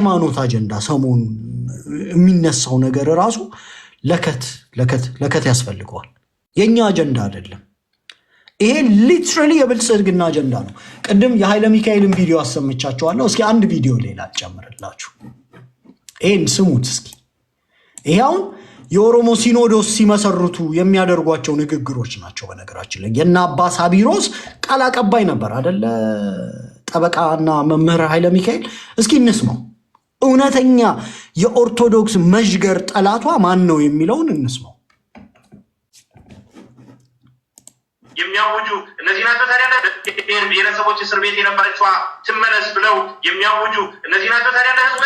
ሃይማኖት አጀንዳ ሰሞኑን የሚነሳው ነገር ራሱ ለከት ያስፈልገዋል። የኛ አጀንዳ አይደለም። ይሄ ሊትራሊ የብልጽግና አጀንዳ ነው። ቅድም የኃይለ ሚካኤልን ቪዲዮ አሰምቻችኋለሁ። እስኪ አንድ ቪዲዮ ሌላ ጨምርላችሁ። ይሄን ስሙት እስኪ። ይሄውን የኦሮሞ ሲኖዶስ ሲመሰርቱ የሚያደርጓቸው ንግግሮች ናቸው። በነገራችን ላይ የና አባ ሳቢሮስ ቃል አቀባይ ነበር አይደለ? ጠበቃና መምህር ኃይለ ሚካኤል። እስኪ እንስማው። እውነተኛ የኦርቶዶክስ መዥገር ጠላቷ ማን ነው የሚለውን እንስማው። የሚያውጁ እነዚህ ናቸው። ታዲያ ብሔረሰቦች እስር ቤት የነበረችዋ ትመለስ ብለው የሚያውጁ እነዚህ ናቸው። ታዲያ ለህዝቡ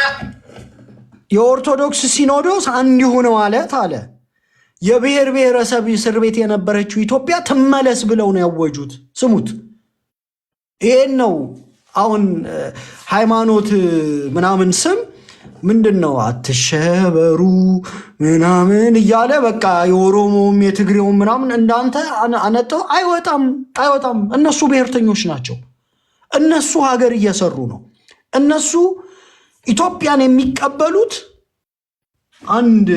የኦርቶዶክስ ሲኖዶስ አንድ ይሁን ማለት አለ የብሔር ብሔረሰብ እስር ቤት የነበረችው ኢትዮጵያ ትመለስ ብለው ነው ያወጁት። ስሙት። ይሄን ነው አሁን ሃይማኖት ምናምን ስም ምንድነው አትሸበሩ ምናምን እያለ በቃ የኦሮሞም የትግሬውም ምናምን እንዳንተ አነጠው አይወጣም። እነሱ ብሔርተኞች ናቸው። እነሱ ሀገር እየሰሩ ነው። እነሱ ኢትዮጵያን የሚቀበሉት አንድ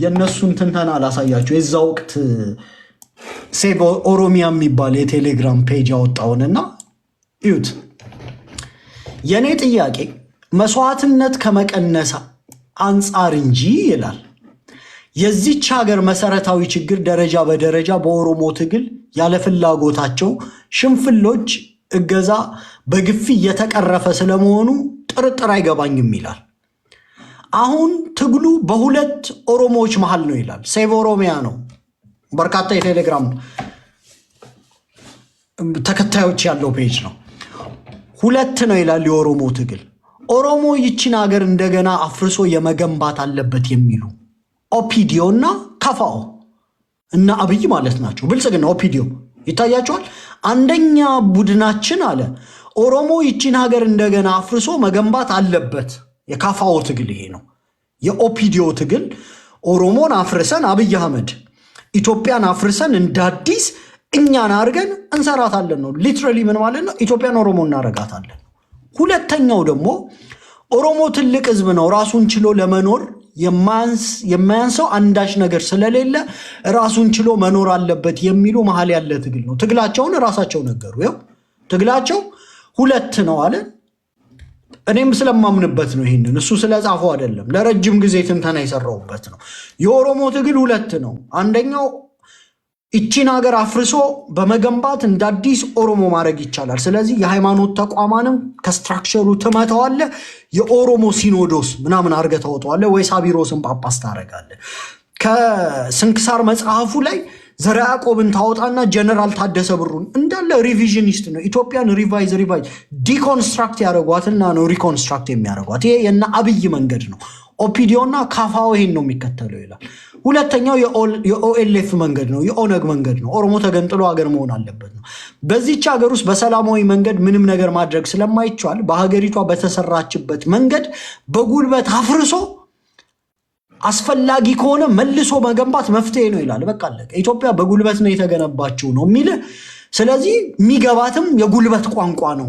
የነሱን ትንተና ላሳያቸው። የዛ ወቅት ሴቭ ኦሮሚያ የሚባል የቴሌግራም ፔጅ ያወጣውንና እዩት። የኔ ጥያቄ መስዋዕትነት ከመቀነስ አንጻር እንጂ ይላል የዚች ሀገር መሰረታዊ ችግር ደረጃ በደረጃ በኦሮሞ ትግል ያለ ፍላጎታቸው ሽንፍሎች እገዛ በግፊ እየተቀረፈ ስለመሆኑ ጥርጥር አይገባኝም ይላል። አሁን ትግሉ በሁለት ኦሮሞዎች መሃል ነው ይላል። ሴቭ ኦሮሚያ ነው። በርካታ የቴሌግራም ተከታዮች ያለው ፔጅ ነው። ሁለት ነው ይላል የኦሮሞ ትግል። ኦሮሞ ይችን ሀገር እንደገና አፍርሶ የመገንባት አለበት የሚሉ ኦፒዲዮ እና ከፋኦ እና አብይ ማለት ናቸው። ብልጽግና ኦፒዲዮ ይታያቸዋል። አንደኛ ቡድናችን አለ ኦሮሞ ይችን ሀገር እንደገና አፍርሶ መገንባት አለበት። የካፋኦ ትግል ይሄ ነው። የኦፒዲዮ ትግል ኦሮሞን አፍርሰን አብይ አህመድ ኢትዮጵያን አፍርሰን እንዳዲስ እኛን አድርገን እንሰራታለን ነው። ሊትራሊ ምን ማለት ነው? ኢትዮጵያን ኦሮሞ እናረጋታለን። ሁለተኛው ደግሞ ኦሮሞ ትልቅ ህዝብ ነው፣ ራሱን ችሎ ለመኖር የማያንሰው አንዳች ነገር ስለሌለ ራሱን ችሎ መኖር አለበት የሚሉ መሀል ያለ ትግል ነው። ትግላቸውን ራሳቸው ነገሩ። ይኸው ትግላቸው ሁለት ነው አለ። እኔም ስለማምንበት ነው። ይሄንን እሱ ስለጻፈው አይደለም፣ ለረጅም ጊዜ ትንተና የሰራውበት ነው። የኦሮሞ ትግል ሁለት ነው። አንደኛው ይቺን ሀገር አፍርሶ በመገንባት እንደ አዲስ ኦሮሞ ማድረግ ይቻላል። ስለዚህ የሃይማኖት ተቋማንም ከስትራክቸሩ ትመተዋለ፣ የኦሮሞ ሲኖዶስ ምናምን አድርገህ ታወጣዋለህ፣ ወይ ሳቢሮስን ጳጳስ ታደርጋለህ። ከስንክሳር መጽሐፉ ላይ ዘርዓ ያዕቆብን ታወጣና ጀነራል ታደሰ ብሩን እንዳለ ሪቪዥኒስት ነው። ኢትዮጵያን ሪቫይዝ ዲኮንስትራክት ያደረጓትና ነው ሪኮንስትራክት የሚያደርጓት። ይሄ የና አብይ መንገድ ነው። ኦፒዲዮና ካፋው ይሄን ነው የሚከተለው ይላል። ሁለተኛው የኦኤልኤፍ መንገድ ነው፣ የኦነግ መንገድ ነው። ኦሮሞ ተገንጥሎ ሀገር መሆን አለበት ነው። በዚች ሀገር ውስጥ በሰላማዊ መንገድ ምንም ነገር ማድረግ ስለማይቻል በሀገሪቷ በተሰራችበት መንገድ በጉልበት አፍርሶ አስፈላጊ ከሆነ መልሶ መገንባት መፍትሄ ነው ይላል። በቃ አለቀ። ኢትዮጵያ በጉልበት ነው የተገነባችው ነው የሚል። ስለዚህ የሚገባትም የጉልበት ቋንቋ ነው።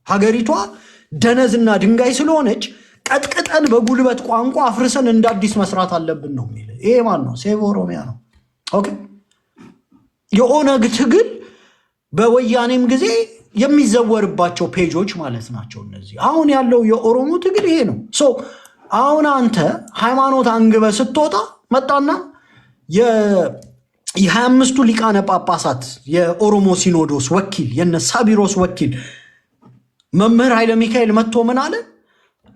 ሀገሪቷ ደነዝና ድንጋይ ስለሆነች ቀጥቅጠን በጉልበት ቋንቋ አፍርሰን እንደ አዲስ መስራት አለብን ነው የሚል። ይሄ ማን ነው? ሴቭ ኦሮሚያ ነው። ኦኬ። የኦነግ ትግል በወያኔም ጊዜ የሚዘወርባቸው ፔጆች ማለት ናቸው እነዚህ። አሁን ያለው የኦሮሞ ትግል ይሄ ነው። አሁን አንተ ሃይማኖት አንግበ ስትወጣ መጣና የ25ቱ ሊቃነ ጳጳሳት የኦሮሞ ሲኖዶስ ወኪል የነ ሳቢሮስ ወኪል መምህር ኃይለ ሚካኤል መጥቶ ምን አለ?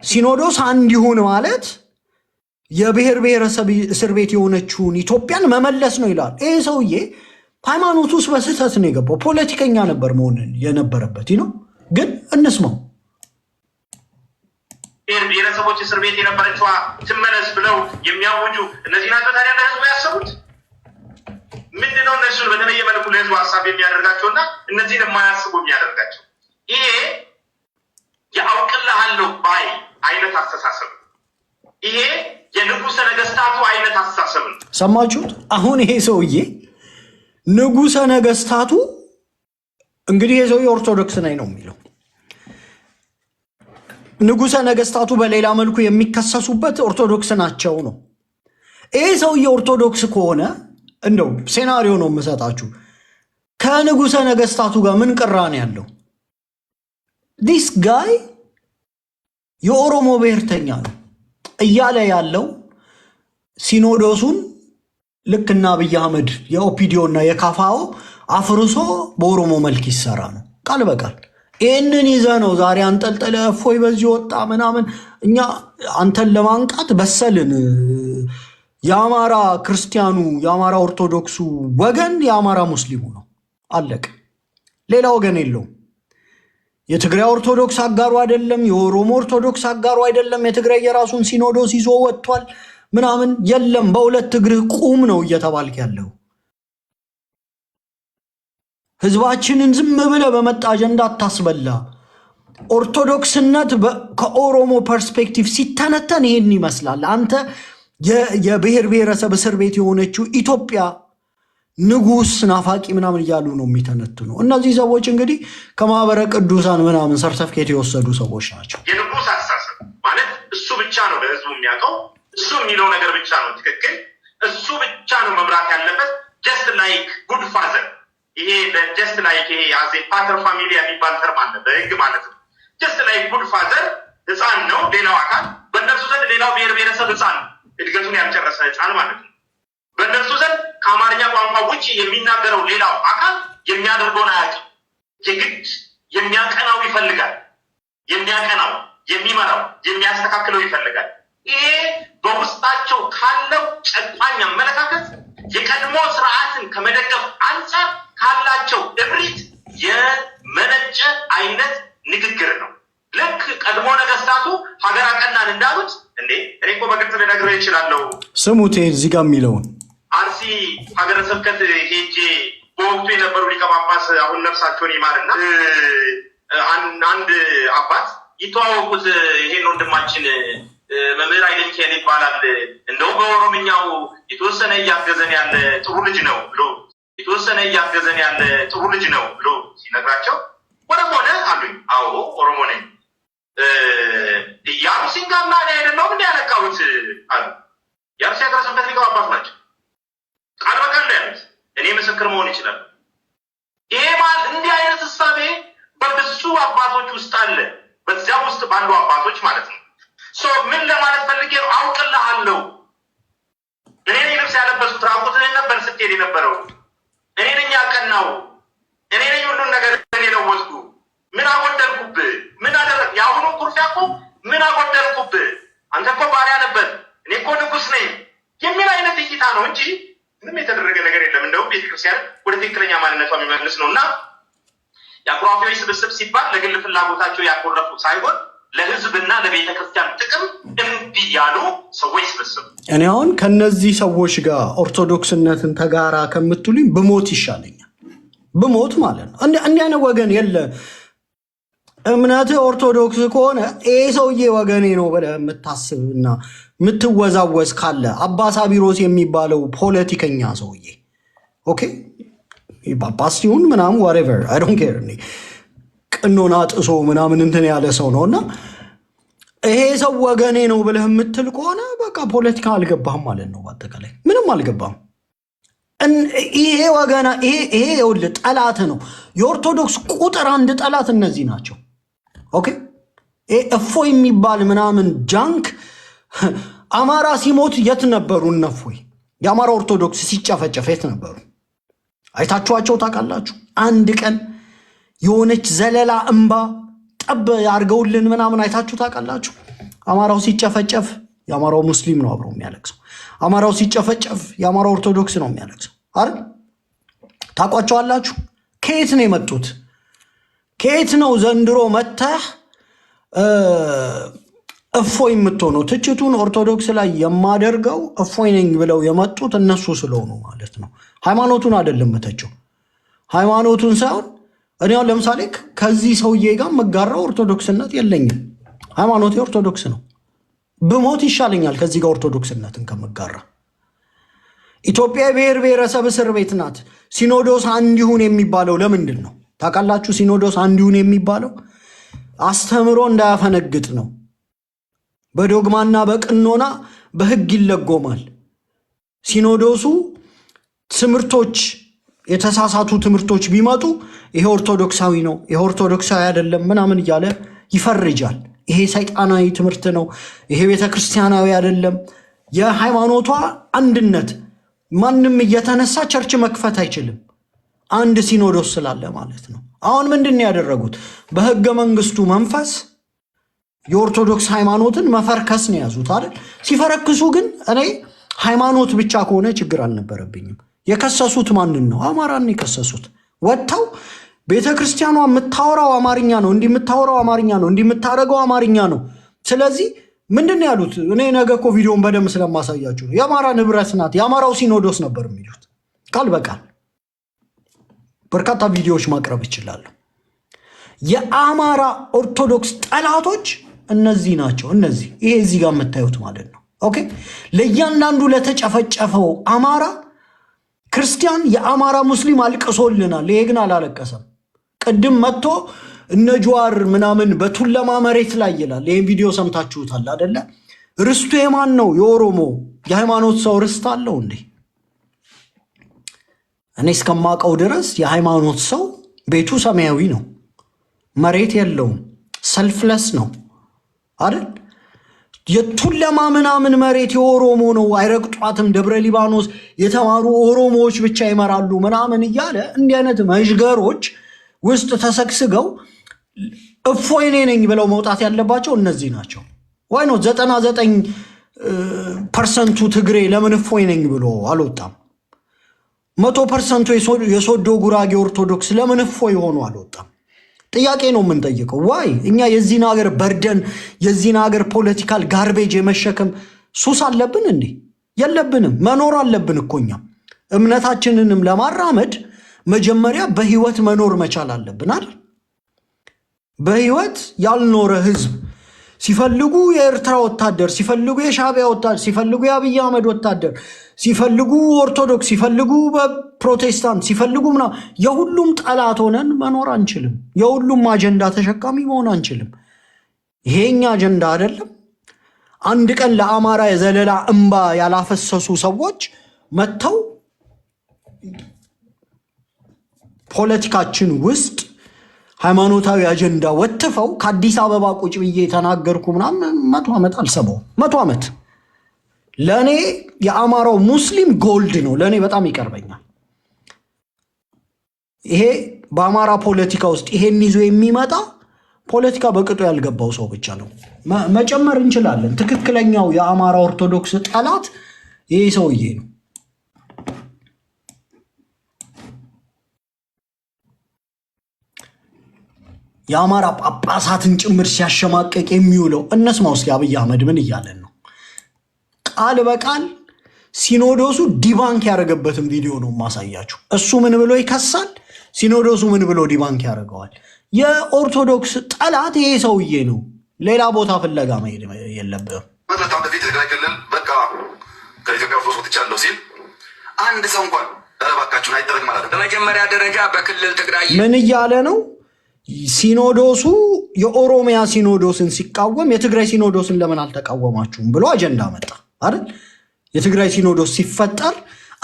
ሲኖዶስ አንድ ይሁን ማለት የብሔር ብሔረሰብ እስር ቤት የሆነችውን ኢትዮጵያን መመለስ ነው ይላል። ይሄ ሰውዬ ሃይማኖት ውስጥ በስህተት ነው የገባው። ፖለቲከኛ ነበር መሆንን የነበረበት ነው። ግን እንስማው። ብሔረሰቦች እስር ቤት የነበረችዋ ትመለስ ብለው የሚያውጁ እነዚህ ናቸው። ታዲያ ለህዝቡ ያሰቡት ምንድነው? እነሱን በተለየ መልኩ ለህዝቡ ሀሳብ የሚያደርጋቸውና እነዚህን የማያስቡ የሚያደርጋቸው ይሄ የአውቅልሃለሁ ባይ አይነት አስተሳሰብ፣ ይሄ የንጉሠ ነገስታቱ አይነት አስተሳሰብ ነው። ሰማችሁት? አሁን ይሄ ሰውዬ ንጉሠ ነገስታቱ እንግዲህ ይሄ ሰውዬ ኦርቶዶክስ ነኝ ነው የሚለው። ንጉሠ ነገሥታቱ በሌላ መልኩ የሚከሰሱበት ኦርቶዶክስ ናቸው ነው። ይሄ ሰውዬ ኦርቶዶክስ ከሆነ እንደው ሴናሪዮ ነው የምሰጣችሁ፣ ከንጉሠ ነገሥታቱ ጋር ምን ቅራኔ ያለው? ዲስ ጋይ የኦሮሞ ብሔርተኛ ነው እያለ ያለው ሲኖዶሱን ልክና አብይ አህመድ የኦፒዲዮና የካፋኦ አፍርሶ በኦሮሞ መልክ ይሰራ ነው ቃል በቃል። ይህንን ይዘ ነው ዛሬ አንጠልጠለ እፎይ በዚህ ወጣ ምናምን። እኛ አንተን ለማንቃት በሰልን። የአማራ ክርስቲያኑ የአማራ ኦርቶዶክሱ ወገን የአማራ ሙስሊሙ ነው፣ አለቅ። ሌላ ወገን የለውም። የትግራይ ኦርቶዶክስ አጋሩ አይደለም፣ የኦሮሞ ኦርቶዶክስ አጋሩ አይደለም። የትግራይ የራሱን ሲኖዶስ ይዞ ወጥቷል ምናምን የለም። በሁለት እግርህ ቁም ነው እየተባልክ ያለው። ህዝባችንን ዝም ብለህ በመጣ አጀንዳ አታስበላ። ኦርቶዶክስነት ከኦሮሞ ፐርስፔክቲቭ ሲተነተን ይሄን ይመስላል። አንተ የብሔር ብሔረሰብ እስር ቤት የሆነችው ኢትዮጵያ ንጉስ ናፋቂ ምናምን እያሉ ነው የሚተነትኑ። እነዚህ ሰዎች እንግዲህ ከማህበረ ቅዱሳን ምናምን ሰርተፍኬት የወሰዱ ሰዎች ናቸው። የንጉስ አስተሳሰብ ማለት እሱ ብቻ ነው ለህዝቡ የሚያውቀው፣ እሱ የሚለው ነገር ብቻ ነው ትክክል፣ እሱ ብቻ ነው መምራት ያለበት። ጀስት ላይክ ጉድ ፋዘር። ይሄ ጀስት ላይክ ይሄ አዜ ፓተር ፋሚሊ የሚባል ተርም አለ በህግ ማለት ነው። ጀስት ላይክ ጉድ ፋዘር ህፃን ነው ሌላው አካል፣ በእነርሱ ዘንድ ሌላው ብሔር ብሔረሰብ ህፃን ነው፣ እድገቱን ያልጨረሰ ህፃን ማለት ነው። በእነርሱ ዘንድ ከአማርኛ ቋንቋ ውጭ የሚናገረው ሌላው አካል የሚያደርገውን አያውቅም። የግድ የሚያቀናው ይፈልጋል። የሚያቀናው፣ የሚመራው፣ የሚያስተካክለው ይፈልጋል። ይሄ በውስጣቸው ካለው ጨቋኝ አመለካከት የቀድሞ ስርዓትን ከመደገፍ አንጻር ካላቸው እብሪት የመነጨ አይነት ንግግር ነው። ልክ ቀድሞ ነገስታቱ ሀገር አቀናን እንዳሉት እንዴ እኔ እኮ በግልጽ ልነግርህ እችላለሁ። ስሙት እዚህ ጋር የሚለውን አርሲ ሀገረ ስብከት ሄጄ በወቅቱ የነበሩ ሊቀ ጳጳስ አሁን ነፍሳቸውን ይማርና አንድ አባት ይተዋወቁት ይሄን ወንድማችን መምህር አይደል ሚካኤል ይባላል፣ እንደው በኦሮምኛው የተወሰነ እያገዘን ያለ ጥሩ ልጅ ነው ብሎ የተወሰነ እያገዘን ያለ ጥሩ ልጅ ነው ብሎ ሲነግራቸው ኦሮሞ ነህ አሉኝ። አዎ ኦሮሞ ነኝ። የአርሲንጋና እኔ አይደለሁም እንዲ ያለቃሁት አሉ። የአርሲ ሀገረ ስብከት ሊቀ ጳጳስ ናቸው። ቃል በቃል ያሉት እኔ ምስክር መሆን ይችላል። ይሄ ማለት እንዲህ አይነት እሳቤ በብዙ አባቶች ውስጥ አለ፣ በዚያ ውስጥ ባሉ አባቶች ማለት ነው። ምን ለማለት ፈልጌ ነው? አውቅልሃለሁ። እኔ ነኝ ልብስ ያለበስኩት፣ ራቁትህን ነበር ስትሄድ የነበረው። እኔ ነኝ ያቀናው፣ እኔ ነኝ ሁሉን ነገር እኔ ለወስኩ። ምን አጎደልኩብህ? ምን አደረግ? የአሁኑ ኩርፊያ እኮ ምን አጎደልኩብህ? አንተ እኮ ባሪያ ነበር፣ እኔ እኮ ንጉስ ነኝ የሚል አይነት እይታ ነው እንጂ ምንም የተደረገ ነገር የለም። እንደውም ቤተክርስቲያን ወደ ትክክለኛ ማንነቷ የሚመልስ ነው። እና የአኩራፊዎች ስብስብ ሲባል ለግል ፍላጎታቸው ያኮረፉ ሳይሆን ለህዝብና ለቤተ ክርስቲያን ጥቅም እምቢ ያሉ ሰዎች ስብስብ። እኔ አሁን ከነዚህ ሰዎች ጋር ኦርቶዶክስነትን ተጋራ ከምትሉኝ ብሞት ይሻለኛል። ብሞት ማለት ነው። እንዲህ አይነት ወገን የለ። እምነት ኦርቶዶክስ ከሆነ ይሄ ሰውዬ ወገኔ ነው ብለህ የምታስብና የምትወዛወዝ ካለ አባ ሳቢሮስ የሚባለው ፖለቲከኛ ሰውዬ ኦኬ፣ ጳጳስ ሲሆን ምናምን ዋሬቨር አይ ዶንት ኬር ቅኖና ጥሶ ምናምን እንትን ያለ ሰው ነው። እና ይሄ ሰው ወገኔ ነው ብለህ የምትል ከሆነ በቃ ፖለቲካ አልገባህም ማለት ነው። በአጠቃላይ ምንም አልገባህም። ይሄ ወገና ይሄ ይኸውልህ ጠላት ነው። የኦርቶዶክስ ቁጥር አንድ ጠላት እነዚህ ናቸው። ኦኬ እፎይ የሚባል ምናምን ጃንክ አማራ ሲሞት የት ነበሩ? እነፎይ የአማራ ኦርቶዶክስ ሲጨፈጨፍ የት ነበሩ? አይታችኋቸው ታውቃላችሁ? አንድ ቀን የሆነች ዘለላ እንባ ጠብ አድርገውልን ምናምን አይታችሁ ታውቃላችሁ? አማራው ሲጨፈጨፍ የአማራው ሙስሊም ነው አብሮ የሚያለቅሰው። አማራው ሲጨፈጨፍ የአማራው ኦርቶዶክስ ነው የሚያለቅሰው አይደል? ታውቋቸዋላችሁ? ከየት ነው የመጡት? ከየት ነው ዘንድሮ መተህ እፎይ የምትሆነው? ትችቱን ኦርቶዶክስ ላይ የማደርገው እፎይ ነኝ ብለው የመጡት እነሱ ስለሆኑ ማለት ነው። ሃይማኖቱን አይደለም መተቸው፣ ሃይማኖቱን ሳይሆን እኔ አሁን ለምሳሌ ከዚህ ሰውዬ ጋር መጋራው ኦርቶዶክስነት የለኝም። ሃይማኖቴ ኦርቶዶክስ ነው። ብሞት ይሻለኛል ከዚህ ጋር ኦርቶዶክስነትን ከመጋራ። ኢትዮጵያ ብሔር ብሔረሰብ እስር ቤት ናት። ሲኖዶስ አንድ ይሁን የሚባለው ለምንድን ነው ታውቃላችሁ? ሲኖዶስ አንድ ይሁን የሚባለው አስተምሮ እንዳያፈነግጥ ነው። በዶግማና በቅኖና በህግ ይለጎማል። ሲኖዶሱ ትምህርቶች የተሳሳቱ ትምህርቶች ቢመጡ ይሄ ኦርቶዶክሳዊ ነው፣ ይሄ ኦርቶዶክሳዊ አይደለም ምናምን እያለ ይፈርጃል። ይሄ ሰይጣናዊ ትምህርት ነው፣ ይሄ ቤተክርስቲያናዊ አይደለም። የሃይማኖቷ አንድነት ማንም እየተነሳ ቸርች መክፈት አይችልም፣ አንድ ሲኖዶስ ስላለ ማለት ነው። አሁን ምንድን ያደረጉት? በህገ መንግስቱ መንፈስ የኦርቶዶክስ ሃይማኖትን መፈርከስ ነው ያዙት አይደል? ሲፈረክሱ ግን እኔ ሃይማኖት ብቻ ከሆነ ችግር አልነበረብኝም። የከሰሱት ማንን ነው? አማራን የከሰሱት። ወጥተው ቤተክርስቲያኗ የምታወራው አማርኛ ነው፣ እንዲህ የምታወራው አማርኛ ነው፣ እንዲህ የምታደርገው አማርኛ ነው። ስለዚህ ምንድን ያሉት? እኔ ነገ እኮ ቪዲዮን በደንብ ስለማሳያችሁ ነው። የአማራ ንብረት ናት፣ የአማራው ሲኖዶስ ነበር የሚሉት ቃል በቃል። በርካታ ቪዲዮዎች ማቅረብ ይችላለሁ። የአማራ ኦርቶዶክስ ጠላቶች እነዚህ ናቸው። እነዚህ ይሄ እዚህ ጋር የምታዩት ማለት ነው። ኦኬ። ለእያንዳንዱ ለተጨፈጨፈው አማራ ክርስቲያን የአማራ ሙስሊም አልቅሶልናል። ይሄ ግን አላለቀሰም። ቅድም መጥቶ እነ ጀዋር ምናምን በቱለማ መሬት ላይ ይላል። ይሄን ቪዲዮ ሰምታችሁታል አይደለ? ርስቱ የማን ነው? የኦሮሞ የሃይማኖት ሰው ርስት አለው እንዴ? እኔ እስከማውቀው ድረስ የሃይማኖት ሰው ቤቱ ሰማያዊ ነው፣ መሬት የለውም፣ ሰልፍለስ ነው አይደል? የቱለማ ምናምን መሬት የኦሮሞ ነው፣ አይረግጧትም፣ ደብረ ሊባኖስ የተማሩ ኦሮሞዎች ብቻ ይመራሉ ምናምን እያለ እንዲህ አይነት መዥገሮች ውስጥ ተሰግስገው እፎይ እኔ ነኝ ብለው መውጣት ያለባቸው እነዚህ ናቸው። ዋይ ነው 99% ትግሬ ለምን እፎይ ነኝ ብሎ አልወጣም? 100% የሶዶ ጉራጌ ኦርቶዶክስ ለምን እፎይ ሆኖ አልወጣም? ጥያቄ ነው የምንጠይቀው። ዋይ እኛ የዚህን ሀገር በርደን የዚህን ሀገር ፖለቲካል ጋርቤጅ የመሸከም ሱስ አለብን እንዴ? የለብንም። መኖር አለብን እኮ እኛ እምነታችንንም ለማራመድ መጀመሪያ በህይወት መኖር መቻል አለብን አይደል? በህይወት ያልኖረ ህዝብ ሲፈልጉ የኤርትራ ወታደር፣ ሲፈልጉ የሻዕቢያ ወታደር፣ ሲፈልጉ የአብይ አህመድ ወታደር፣ ሲፈልጉ ኦርቶዶክስ፣ ሲፈልጉ ፕሮቴስታንት፣ ሲፈልጉ ምናምን የሁሉም ጠላት ሆነን መኖር አንችልም። የሁሉም አጀንዳ ተሸካሚ መሆን አንችልም። ይሄኛ አጀንዳ አይደለም። አንድ ቀን ለአማራ የዘለላ እንባ ያላፈሰሱ ሰዎች መጥተው ፖለቲካችን ውስጥ ሃይማኖታዊ አጀንዳ ወጥፈው ከአዲስ አበባ ቁጭ ብዬ የተናገርኩ ምናምን 100 ዓመት አልሰማውም። 100 ዓመት ለእኔ የአማራው ሙስሊም ጎልድ ነው። ለእኔ በጣም ይቀርበኛል። ይሄ በአማራ ፖለቲካ ውስጥ ይሄን ይዞ የሚመጣ ፖለቲካ በቅጡ ያልገባው ሰው ብቻ ነው። መጨመር እንችላለን። ትክክለኛው የአማራ ኦርቶዶክስ ጠላት ይሄ ሰውዬ ነው። የአማራ ጳጳሳትን ጭምር ሲያሸማቀቅ የሚውለው እነስማ ውስጥ አብይ አህመድ ምን እያለን ነው? ቃል በቃል ሲኖዶሱ ዲባንክ ያደረገበትን ቪዲዮ ነው ማሳያችሁ። እሱ ምን ብሎ ይከሳል፣ ሲኖዶሱ ምን ብሎ ዲባንክ ያደርገዋል። የኦርቶዶክስ ጠላት ይሄ ሰውዬ ነው። ሌላ ቦታ ፍለጋ መሄድ የለብህም። በጣም በፊት ትግራይ ክልል በቃ ከኢትዮጵያ ኦርቶዶክስ ወጥቻለሁ ሲል አንድ ሰው እንኳን እባካችሁን አይደረግ ማለት ነው። በመጀመሪያ ደረጃ በክልል ትግራይ ምን እያለ ነው? ሲኖዶሱ የኦሮሚያ ሲኖዶስን ሲቃወም የትግራይ ሲኖዶስን ለምን አልተቃወማችሁም ብሎ አጀንዳ መጣ አይደል? የትግራይ ሲኖዶስ ሲፈጠር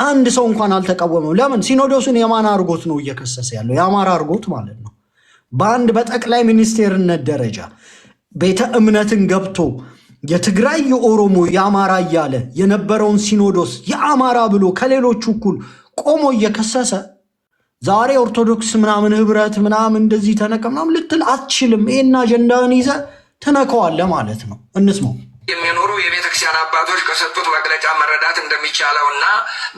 አንድ ሰው እንኳን አልተቃወመው። ለምን? ሲኖዶሱን የማን አርጎት ነው እየከሰሰ ያለው? የአማራ አርጎት ማለት ነው። በአንድ በጠቅላይ ሚኒስቴርነት ደረጃ ቤተ እምነትን ገብቶ የትግራይ የኦሮሞ የአማራ እያለ የነበረውን ሲኖዶስ የአማራ ብሎ ከሌሎቹ እኩል ቆሞ እየከሰሰ ዛሬ ኦርቶዶክስ ምናምን ህብረት ምናምን እንደዚህ ተነቀ ምናምን ልትል አትችልም። ይሄን አጀንዳን ይዘ ተነከዋለህ ማለት ነው። እንስማው። የሚኖሩ የቤተክርስቲያን አባቶች ከሰጡት መግለጫ መረዳት እንደሚቻለውና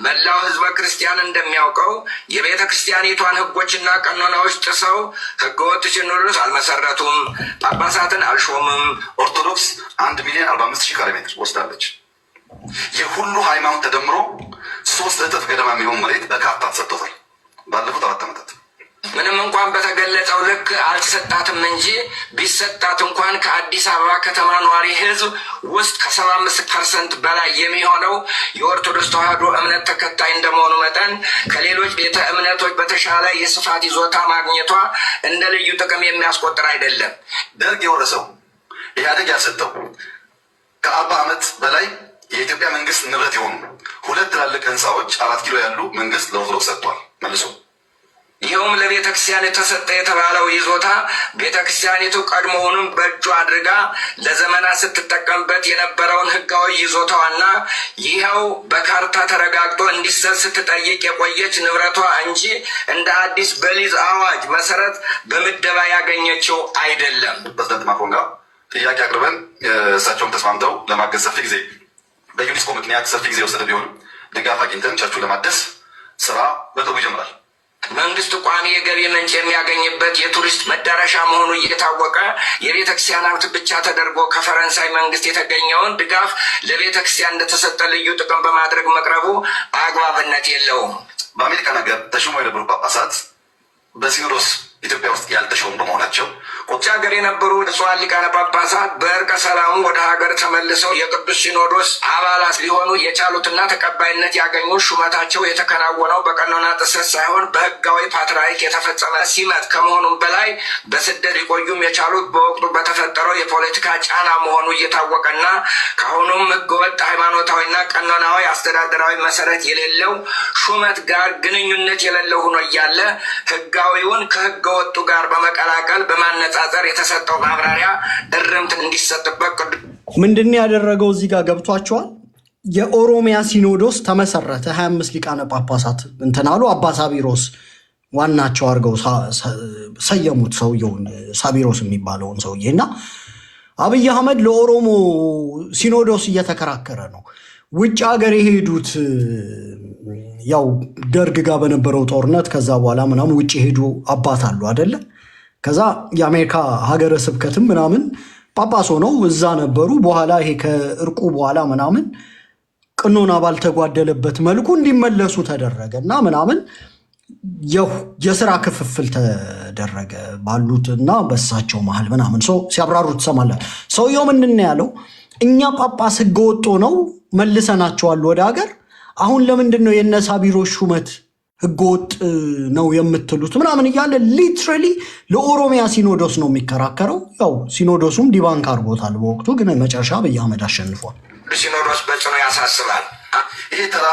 መላው ህዝበ ክርስቲያን እንደሚያውቀው የቤተክርስቲያኒቷን ህጎችና ቀኖናዎች ጥሰው ህገወጥ ሲኖዶስ አልመሰረቱም፣ ጳጳሳትን አልሾምም። ኦርቶዶክስ 1,045,000 ካሬ ሜትር ወስዳለች። የሁሉ ሃይማኖት ተደምሮ 3 እጥፍ ገደማ የሚሆን መሬት በካርታ ተሰጥቶታል። ባለፉት 4 ዓመታት ምንም እንኳን በተገለጸው ልክ አልተሰጣትም እንጂ ቢሰጣት እንኳን ከአዲስ አበባ ከተማ ኗሪ ህዝብ ውስጥ ከ75% በላይ የሚሆነው የኦርቶዶክስ ተዋሕዶ እምነት ተከታይ እንደመሆኑ መጠን ከሌሎች ቤተ እምነቶች በተሻለ የስፋት ይዞታ ማግኘቷ እንደ ልዩ ጥቅም የሚያስቆጥር አይደለም። ደርግ የወረሰው ኢህአዴግ ያሰጠው ከ40 ዓመት በላይ የኢትዮጵያ መንግስት ንብረት የሆኑ 2 ትላልቅ ህንፃዎች 4 ኪሎ ያሉ መንግስት ለኦርቶዶክስ ሰጥቷል መልሶ። ይኸውም ለቤተ ክርስቲያን የተሰጠ የተባለው ይዞታ ቤተ ክርስቲያኒቱ ቀድሞውንም በእጁ አድርጋ ለዘመናት ስትጠቀምበት የነበረውን ህጋዊ ይዞታዋና ይኸው በካርታ ተረጋግጦ እንዲሰጥ ስትጠይቅ የቆየች ንብረቷ እንጂ እንደ አዲስ በሊዝ አዋጅ መሰረት በምደባ ያገኘችው አይደለም። ፕሬዝዳንት ማክሮን ጋር ጥያቄ አቅርበን እሳቸውም ተስማምተው ለማገዝ ሰፊ ጊዜ በዩኒስኮ ምክንያት ሰፊ ጊዜ ወሰደ ቢሆንም ድጋፍ አግኝተን ቸርቹን ለማደስ ስራ በቅርቡ ይጀምራል። መንግስት ቋሚ የገቢ ምንጭ የሚያገኝበት የቱሪስት መዳረሻ መሆኑ እየታወቀ የቤተ ክርስቲያን ሀብት ብቻ ተደርጎ ከፈረንሳይ መንግስት የተገኘውን ድጋፍ ለቤተ ክርስቲያን እንደተሰጠ ልዩ ጥቅም በማድረግ መቅረቡ አግባብነት የለውም። በአሜሪካ ነገር ተሾሞ የነበሩ ጳጳሳት በሲኖዶስ ኢትዮጵያ ውስጥ ያልተሾሙ በመሆናቸው ውጭ ሀገር የነበሩ ብፁዓን ሊቃነ ጳጳሳት በእርቀ ሰላሙ ወደ ሀገር ተመልሰው የቅዱስ ሲኖዶስ አባላት ሊሆኑ የቻሉትና ተቀባይነት ያገኙ ሹመታቸው የተከናወነው በቀኖና ጥሰት ሳይሆን በህጋዊ ፓትርያርክ የተፈጸመ ሲመት ከመሆኑም በላይ በስደት ሊቆዩም የቻሉት በወቅቱ በተፈጠረው የፖለቲካ ጫና መሆኑ እየታወቀና ከአሁኑም ህገወጥ ሃይማኖታዊና ቀኖናዊ አስተዳደራዊ መሰረት የሌለው ሹመት ጋር ግንኙነት የሌለው ሆኖ እያለ ህጋዊውን ከህገ ወጡ ጋር በመቀላቀል በማነጻጸር የተሰጠው ማብራሪያ እርምት እንዲሰጥበት ምንድን ያደረገው እዚህ ጋር ገብቷቸዋል። የኦሮሚያ ሲኖዶስ ተመሰረተ። 25 ሊቃነ ጳጳሳት እንትናሉ አባ ሳቢሮስ ዋናቸው አድርገው ሰየሙት ሰውየውን ሳቢሮስ የሚባለውን ሰውዬ እና አብይ አህመድ ለኦሮሞ ሲኖዶስ እየተከራከረ ነው። ውጭ ሀገር የሄዱት ያው ደርግ ጋር በነበረው ጦርነት ከዛ በኋላ ምናምን ውጭ ሄዱ አባት አሉ አይደለ? ከዛ የአሜሪካ ሀገረ ስብከትም ምናምን ጳጳስ ሆነው እዛ ነበሩ። በኋላ ይሄ ከእርቁ በኋላ ምናምን ቅኖና ባልተጓደለበት መልኩ እንዲመለሱ ተደረገ እና ምናምን የስራ ክፍፍል ተደረገ ባሉት እና በሳቸው መሀል ምናምን ሰው ሲያብራሩ ትሰማለን። ሰውየው ምንድን ያለው እኛ ጳጳስ ህገወጥ ነው መልሰናቸዋል ወደ ሀገር። አሁን ለምንድን ነው የነ ሳቢሮስ ሹመት ህገወጥ ነው የምትሉት ምናምን እያለ ሊትራሊ ለኦሮሚያ ሲኖዶስ ነው የሚከራከረው። ያው ሲኖዶሱም ዲባንክ አድርጎታል በወቅቱ ግን መጨረሻ አብይ አህመድ አሸንፏል። ሲኖዶስ በጽኑ ያሳስባል። ይሄ ተራ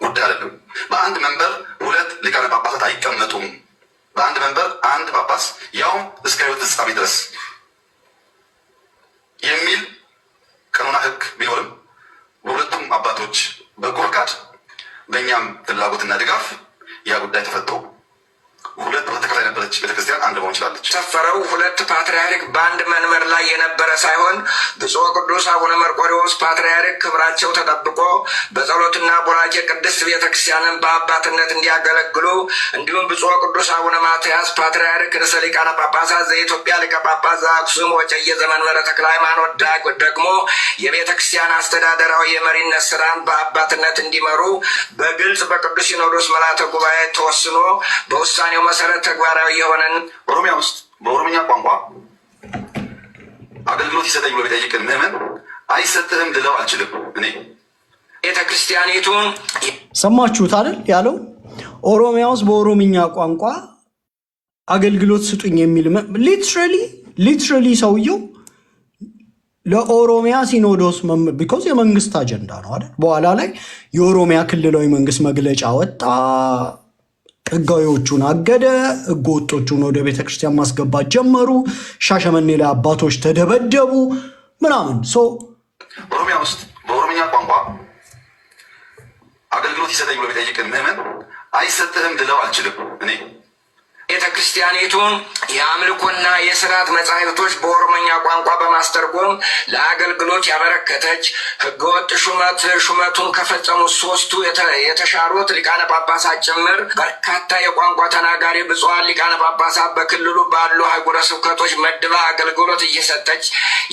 ጉዳይ አይደለም። በአንድ መንበር 2 ሊቃነ ጳጳሳት አይቀመጡም። በአንድ መንበር 1 ጳጳስ ያው እስከ ህይወት ፍጻሜ ድረስ የሚል ቀኖና ህግ ቢኖርም በሁለቱም አባቶች በጎ ፈቃድ በእኛም ፍላጎትና ድጋፍ ያ ጉዳይ ተፈቶ 2 በተከታይ ነበረች ቤተክርስቲያን አንድ መሆን ችላለች። ሰፈረው 2 ፓትርያርክ በአንድ መንበር ላይ የነበረ ሳይሆን ብፁዕ ቅዱስ አቡነ መርቆሬዎስ ፓትርያርክ ክብራቸው ተጠብቆ በጸሎትና ቡራኬ ቅድስት ቤተክርስቲያንን በአባትነት እንዲያገለግሉ እንዲሁም ብፁዕ ቅዱስ አቡነ ማትያስ ፓትርያርክ ርዕሰ ሊቃነ ጳጳሳት ዘኢትዮጵያ ሊቀ ጳጳስ ዘአክሱም ወዕጨጌ ዘመንበረ ተክለ ሃይማኖት ደግሞ የቤተክርስቲያን አስተዳደራዊ የመሪነት ስራን በአባትነት እንዲመሩ በግልጽ በቅዱስ ሲኖዶስ ምልዓተ ጉባኤ ተወስኖ በውሳኔው መሰረት ተግባራዊ የሆነን ኦሮሚያ ውስጥ በኦሮምኛ ቋንቋ አገልግሎት ይሰጠኝ ብሎ ቢጠይቅን ምዕመን አይሰጥህም ልለው አልችልም። እኔ ቤተክርስቲያኒቱን ሰማችሁት አይደል ያለው? ኦሮሚያ ውስጥ በኦሮምኛ ቋንቋ አገልግሎት ስጡኝ የሚል ሊትራሊ ሰውየው ለኦሮሚያ ሲኖዶስ ቢኮዝ የመንግስት አጀንዳ ነው አይደል? በኋላ ላይ የኦሮሚያ ክልላዊ መንግስት መግለጫ ወጣ። ህጋዊዎቹን አገደ። ህገወጦቹን ወደ ቤተክርስቲያን ማስገባት ጀመሩ። ሻሸመኔ ላይ አባቶች ተደበደቡ ምናምን። ኦሮሚያ ውስጥ በኦሮምኛ ቋንቋ አገልግሎት ይሰጠኝ ብሎ ቢጠይቅን ምዕመን አይሰጥህም ልለው አልችልም። እኔ ቤተክርስቲያኒቱን የአምልኮና የስርዓት መጻሕፍቶች በኦሮሞኛ ቋንቋ በማስተርጎም ለአገልግሎት ያበረከተች ህገወጥ ሹመቱን ከፈጸሙት 3ቱ የተሻሩት ሊቃነ ጳጳሳት ጭምር በርካታ የቋንቋ ተናጋሪ ብፁዓን ሊቃነ ጳጳሳት በክልሉ ባሉ አህጉረ ስብከቶች መድባ አገልግሎት እየሰጠች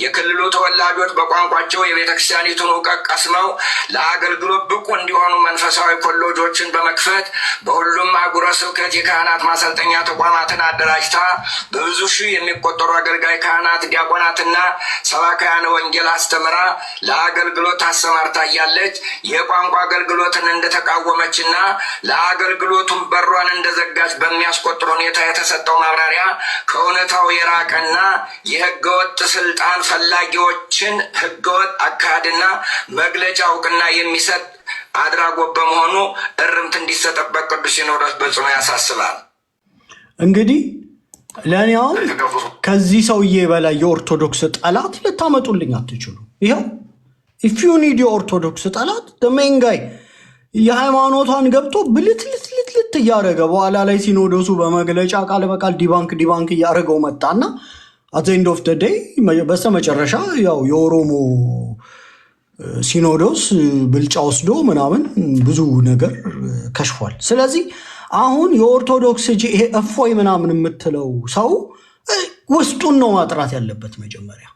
የክልሉ ተወላጆች በቋንቋቸው የቤተክርስቲያኒቱን እውቀት ቀስመው ለአገልግሎት ብቁ እንዲሆኑ መንፈሳዊ ኮሌጆችን በመክፈት በሁሉም አህጉረ ስብከት የካህናት ማሰልጠኛ ተቋማትን አደራጅታ በብዙ ሺህ የሚቆጠሩ አገልጋይ ካህናት፣ ዲያቆናትና ሰባክያነ ወንጌል አስተምራ ለአገልግሎት አሰማርታ እያለች የቋንቋ አገልግሎትን እንደተቃወመችና ለአገልግሎቱም በሯን እንደዘጋች በሚያስቆጥር ሁኔታ የተሰጠው ማብራሪያ ከእውነታው የራቀና የህገወጥ ስልጣን ፈላጊዎችን ህገወጥ አካሄድና መግለጫ እውቅና የሚሰጥ አድራጎት በመሆኑ እርምት እንዲሰጠበት ቅዱስ ሲኖዶስ በጽኑ ያሳስባል። እንግዲህ ለእኔ አሁን ከዚህ ሰውዬ በላይ የኦርቶዶክስ ጠላት ልታመጡልኝ አትችሉ። ይኸው ኢፍ ዩ ኒድ የኦርቶዶክስ ጠላት ደሜንጋይ የሃይማኖቷን ገብቶ ብልትልትልት እያደረገ በኋላ ላይ ሲኖዶሱ በመግለጫ ቃል በቃል ዲባንክ እያደረገው መጣና አት ኤንድ ኦፍ ደ ዴይ በስተመጨረሻ ያው የኦሮሞ ሲኖዶስ ብልጫ ወስዶ ምናምን ብዙ ነገር ከሽፏል። ስለዚህ አሁን የኦርቶዶክስ ይሄ እፎይ ምናምን የምትለው ሰው ውስጡን ነው ማጥራት ያለበት። መጀመሪያ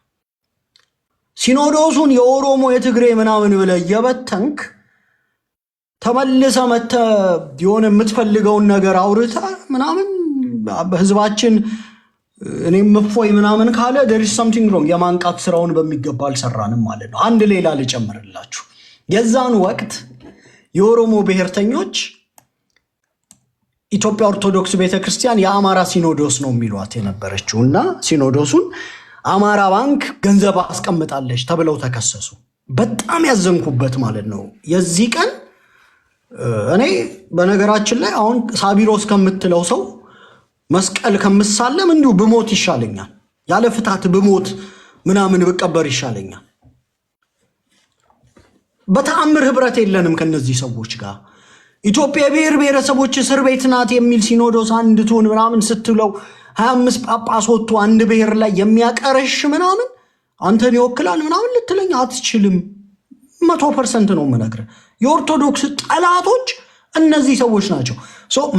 ሲኖዶሱን የኦሮሞ የትግሬ ምናምን ብለህ እየበተንክ ተመልሰ መተ የሆነ የምትፈልገውን ነገር አውርተ ምናምን ህዝባችን እኔም እፎይ ምናምን ካለ there is something wrong። የማንቃት ስራውን በሚገባ አልሰራንም ማለት ነው። አንድ ሌላ ልጨምርላችሁ። የዛን ወቅት የኦሮሞ ብሔርተኞች ኢትዮጵያ ኦርቶዶክስ ቤተክርስቲያን የአማራ ሲኖዶስ ነው የሚሏት የነበረችው እና ሲኖዶሱን አማራ ባንክ ገንዘብ አስቀምጣለች ተብለው ተከሰሱ። በጣም ያዘንኩበት ማለት ነው የዚህ ቀን። እኔ በነገራችን ላይ አሁን ሳቢሮስ ከምትለው ሰው መስቀል ከምሳለም እንዲሁ ብሞት ይሻለኛል። ያለ ፍታት ብሞት ምናምን ብቀበር ይሻለኛል። በተአምር ህብረት የለንም ከነዚህ ሰዎች ጋር። ኢትዮጵያ ብሔር ብሔረሰቦች እስር ቤት ናት የሚል ሲኖዶስ አንድ ትሁን ምናምን ስትለው 25 ጳጳስ ወጥቶ አንድ ብሔር ላይ የሚያቀረሽ ምናምን አንተን ይወክላል ምናምን ልትለኝ አትችልም። 100% ነው የምነግርህ። የኦርቶዶክስ ጠላቶች እነዚህ ሰዎች ናቸው።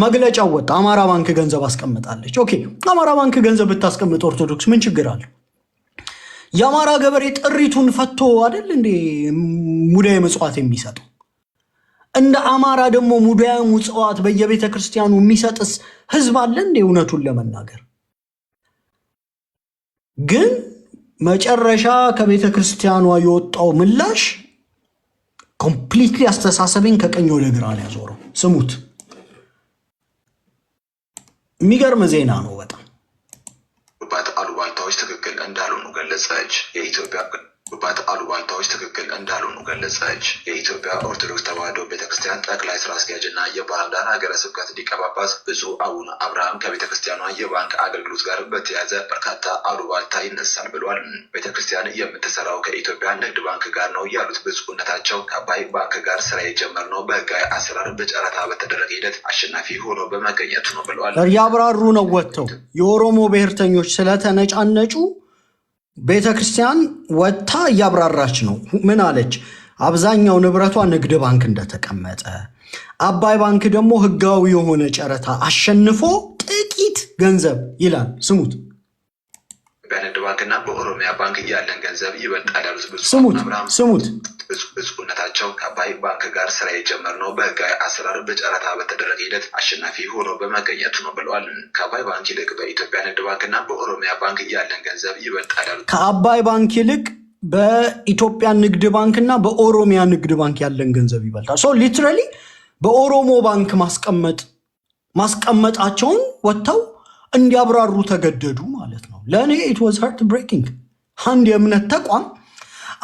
መግለጫው ወጣ፣ አማራ ባንክ ገንዘብ አስቀምጣለች። ኦኬ፣ አማራ ባንክ ገንዘብ ብታስቀምጥ ኦርቶዶክስ ምን ችግር አለው? የአማራ ገበሬ ጥሪቱን ፈቶ አይደል እንዴ ሙዳየ ምጽዋት የሚሰጠው? እንደ አማራ ደግሞ ሙዳየ ምጽዋት በየቤተ ክርስቲያኑ የሚሰጥስ ህዝብ አለ እንዴ? እውነቱን ለመናገር ግን መጨረሻ ከቤተ ክርስቲያኗ የወጣው ምላሽ ኮምፕሊትሊ አስተሳሰብን ከቀኝ ወደ ግራ ነው ያዞረው። ስሙት። የሚገርም ዜና ነው በጣም። አሉባልታዎች ትክክል እንዳልሆኑ ገለጸች። አሉባልታዎች ትክክል እንዳልሆኑ ገለጸች። የኢትዮጵያ ኦርቶዶክስ ተዋሕዶ ቤተክርስቲያን ጠቅላይ ስራ አስኪያጅ እና የባህር ዳር ሀገረ ስብከት ሊቀ ጳጳስ ብፁዕ አቡነ አብርሃም ከቤተክርስቲያኗ የባንክ አገልግሎት ጋር በተያያዘ በርካታ አሉባልታ ይነሳል ብሏል። ቤተክርስቲያን የምትሰራው ከኢትዮጵያ ንግድ ባንክ ጋር ነው ያሉት ብፁዕነታቸው ከአባይ ባንክ ጋር ስራ የጀመርነው በህጋዊ አሰራር በጨረታ በተደረገ ሂደት አሸናፊ ሆኖ በመገኘቱ ነው ብለዋል። ያብራሩ ነው ወጥተው የኦሮሞ ብሔርተኞች ስለተነጫነጩ ቤተክርስቲያን ወጥታ እያብራራች ነው። ምን አለች? አብዛኛው ንብረቷ ንግድ ባንክ እንደተቀመጠ፣ አባይ ባንክ ደግሞ ህጋዊ የሆነ ጨረታ አሸንፎ ጥቂት ገንዘብ ይላል። ስሙት። በንግድ ባንክና በኦሮሚያ ባንክ ያለን ገንዘብ ይበልጣል ያሉት ስሙት። ብፁዕነታቸው ከአባይ ባንክ ጋር ስራ የጀመርነው በህጋዊ አሰራር በጨረታ በተደረገ ሂደት አሸናፊ ሆኖ በመገኘቱ ነው ብለዋል። ከአባይ ባንክ ይልቅ በኢትዮጵያ ንግድ ባንክና በኦሮሚያ ባንክ ያለን ገንዘብ ይበልጣል ያሉት ከአባይ ባንክ ይልቅ በኢትዮጵያ ንግድ ባንክና በኦሮሚያ ንግድ ባንክ ያለን ገንዘብ ይበልጣል። ሶ ሊትራሊ በኦሮሞ ባንክ ማስቀመጣቸውን ወጥተው እንዲያብራሩ ተገደዱ ማለት ነው። ለእኔ ኢት ዋዝ ሃርት ብሬኪንግ። አንድ የእምነት ተቋም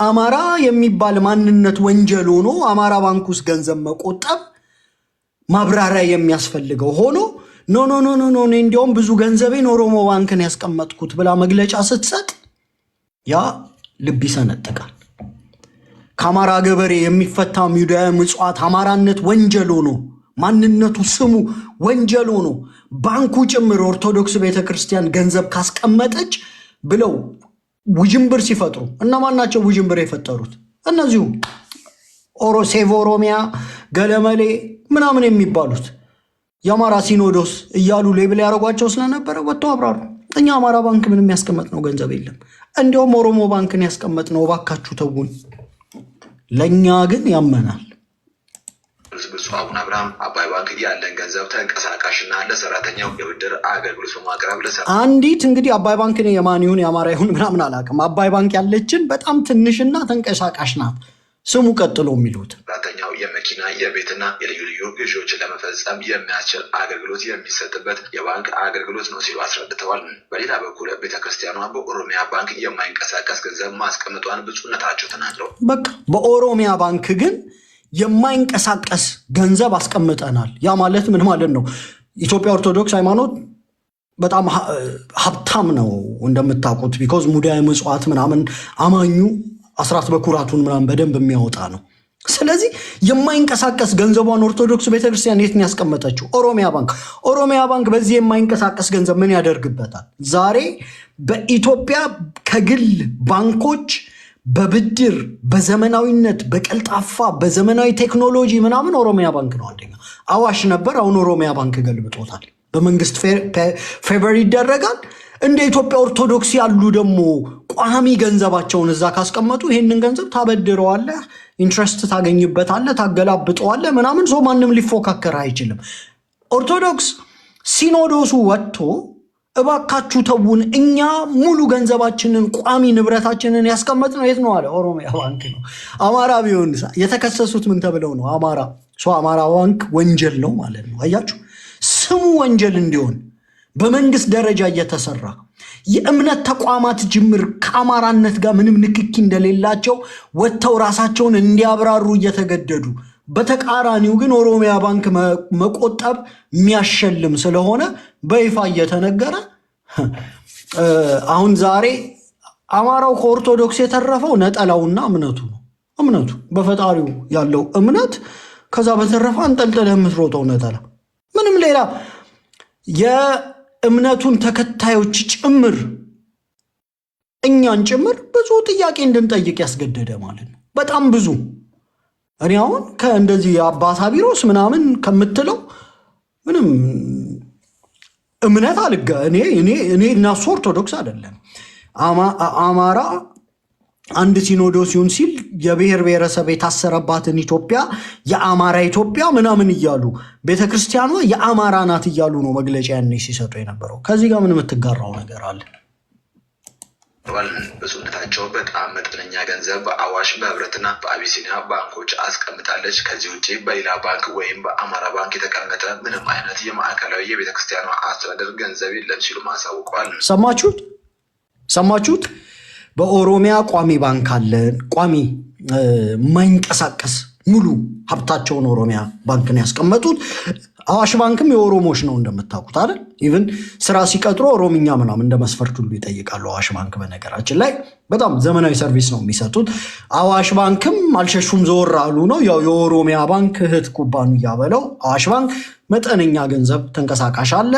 አማራ የሚባል ማንነት ወንጀል ሆኖ አማራ ባንክ ውስጥ ገንዘብ መቆጠብ ማብራሪያ የሚያስፈልገው ሆኖ ኖ እንዲያውም ብዙ ገንዘቤን ኦሮሞ ባንክን ያስቀመጥኩት ብላ መግለጫ ስትሰጥ ያ ልብ ይሰነጥቃል። ከአማራ ገበሬ የሚፈታ ሙዳየ ምጽዋት አማራነት ወንጀል ሆኖ ማንነቱ ስሙ ወንጀል ሆኖ ባንኩ ጭምር ኦርቶዶክስ ቤተክርስቲያን ገንዘብ ካስቀመጠች ብለው ውጅንብር ሲፈጥሩ እነማን ናቸው ውጅንብር የፈጠሩት? እነዚሁ ሴቭ ኦሮሚያ፣ ገለመሌ ምናምን የሚባሉት የአማራ ሲኖዶስ እያሉ ሌብል ያደረጓቸው ስለነበረ ወጥተው አብራሩ። እኛ አማራ ባንክ ምንም ያስቀመጥነው ገንዘብ የለም፣ እንዲያውም ኦሮሞ ባንክን ያስቀመጥነው እባካችሁ ተውን፣ ለእኛ ግን ያመናል። ብፁዕ ብፁዕ አቡነ አብርሃም አባይ ባንክ ያለን ገንዘብ ተንቀሳቃሽና ለሰራተኛው የብድር አገልግሎት በማቅረብ አንዲት እንግዲህ አባይ ባንክ ነው የማን ይሁን የአማራ ይሁን ምናምን አላውቅም። አባይ ባንክ ያለችን በጣም ትንሽና ተንቀሳቃሽ ናት። ስሙ ቀጥሎ የሚሉት ሰራተኛው የመኪና የቤትና የልዩ ልዩ ግዢዎችን ለመፈጸም የሚያስችል አገልግሎት የሚሰጥበት የባንክ አገልግሎት ነው ሲሉ አስረድተዋል። በሌላ በኩል ቤተክርስቲያኗ በኦሮሚያ ባንክ የማይንቀሳቀስ ገንዘብ ማስቀመጧን ብፁዕነታቸው ተናግረው በቃ በኦሮሚያ ባንክ ግን የማይንቀሳቀስ ገንዘብ አስቀምጠናል። ያ ማለት ምን ማለት ነው? ኢትዮጵያ ኦርቶዶክስ ሃይማኖት በጣም ሀብታም ነው እንደምታውቁት። ቢኮዝ ሙዳየ ምጽዋት ምናምን አማኙ አስራት በኩራቱን ምናምን በደንብ የሚያወጣ ነው። ስለዚህ የማይንቀሳቀስ ገንዘቧን ኦርቶዶክስ ቤተክርስቲያን የት ነው ያስቀመጠችው? ኦሮሚያ ባንክ። ኦሮሚያ ባንክ በዚህ የማይንቀሳቀስ ገንዘብ ምን ያደርግበታል? ዛሬ በኢትዮጵያ ከግል ባንኮች በብድር በዘመናዊነት በቀልጣፋ በዘመናዊ ቴክኖሎጂ ምናምን ኦሮሚያ ባንክ ነው አንደኛ። አዋሽ ነበር፣ አሁን ኦሮሚያ ባንክ ገልብጦታል። በመንግስት ፌቨር ይደረጋል። እንደ ኢትዮጵያ ኦርቶዶክስ ያሉ ደግሞ ቋሚ ገንዘባቸውን እዛ ካስቀመጡ ይሄንን ገንዘብ ታበድረዋለህ፣ ኢንትረስት ታገኝበታለህ፣ ታገላብጠዋለህ ምናምን። ሰው ማንም ሊፎካከር አይችልም። ኦርቶዶክስ ሲኖዶሱ ወጥቶ እባካችሁ ተውን፣ እኛ ሙሉ ገንዘባችንን ቋሚ ንብረታችንን ያስቀመጥነው የት ነው አለ? ኦሮሚያ ባንክ ነው። አማራ ቢሆን የተከሰሱት ምን ተብለው ነው? አማራ ባንክ ወንጀል ነው ማለት ነው። አያችሁ፣ ስሙ ወንጀል እንዲሆን በመንግስት ደረጃ እየተሰራ የእምነት ተቋማት ጅምር ከአማራነት ጋር ምንም ንክኪ እንደሌላቸው ወጥተው ራሳቸውን እንዲያብራሩ እየተገደዱ፣ በተቃራኒው ግን ኦሮሚያ ባንክ መቆጠብ የሚያሸልም ስለሆነ በይፋ እየተነገረ አሁን ዛሬ አማራው ከኦርቶዶክስ የተረፈው ነጠላውና እምነቱ ነው። እምነቱ በፈጣሪው ያለው እምነት፣ ከዛ በተረፈ አንጠልጥለህ የምትሮጠው ነጠላ ምንም ሌላ የእምነቱን ተከታዮች ጭምር እኛን ጭምር ብዙ ጥያቄ እንድንጠይቅ ያስገደደ ማለት ነው። በጣም ብዙ። እኔ አሁን ከእንደዚህ የአባ ሳቢሮስ ምናምን ከምትለው ምንም እምነት አልጋ እኔ እናሱ ኦርቶዶክስ አይደለም። አማራ አንድ ሲኖዶስ ይሁን ሲል የብሔር ብሔረሰብ የታሰረባትን ኢትዮጵያ የአማራ ኢትዮጵያ ምናምን እያሉ ቤተክርስቲያኗ የአማራ ናት እያሉ ነው መግለጫ ያኔ ሲሰጡ የነበረው። ከዚህ ጋር ምን የምትጋራው ነገር አለ? ብፁዕነታቸው በጣም መጠነኛ ገንዘብ በአዋሽ በህብረትና በአቢሲኒያ ባንኮች አስቀምጣለች። ከዚህ ውጭ በሌላ ባንክ ወይም በአማራ ባንክ የተቀመጠ ምንም አይነት የማዕከላዊ የቤተክርስቲያኗ አስተዳደር ገንዘብ የለም ሲሉ ማሳውቀዋል። ሰማችሁት? በኦሮሚያ ቋሚ ባንክ አለን። ቋሚ ማይንቀሳቀስ ሙሉ ሀብታቸውን ኦሮሚያ ባንክን ያስቀመጡት። አዋሽ ባንክም የኦሮሞች ነው እንደምታውቁት አይደል? ኢቭን ስራ ሲቀጥሩ ኦሮምኛ ምናምን እንደ መስፈርት ሁሉ ይጠይቃሉ። አዋሽ ባንክ በነገራችን ላይ በጣም ዘመናዊ ሰርቪስ ነው የሚሰጡት። አዋሽ ባንክም አልሸሹም ዘወር አሉ ነው። ያው የኦሮሚያ ባንክ እህት ኩባንያ በለው አዋሽ ባንክ መጠነኛ ገንዘብ ተንቀሳቃሽ አለ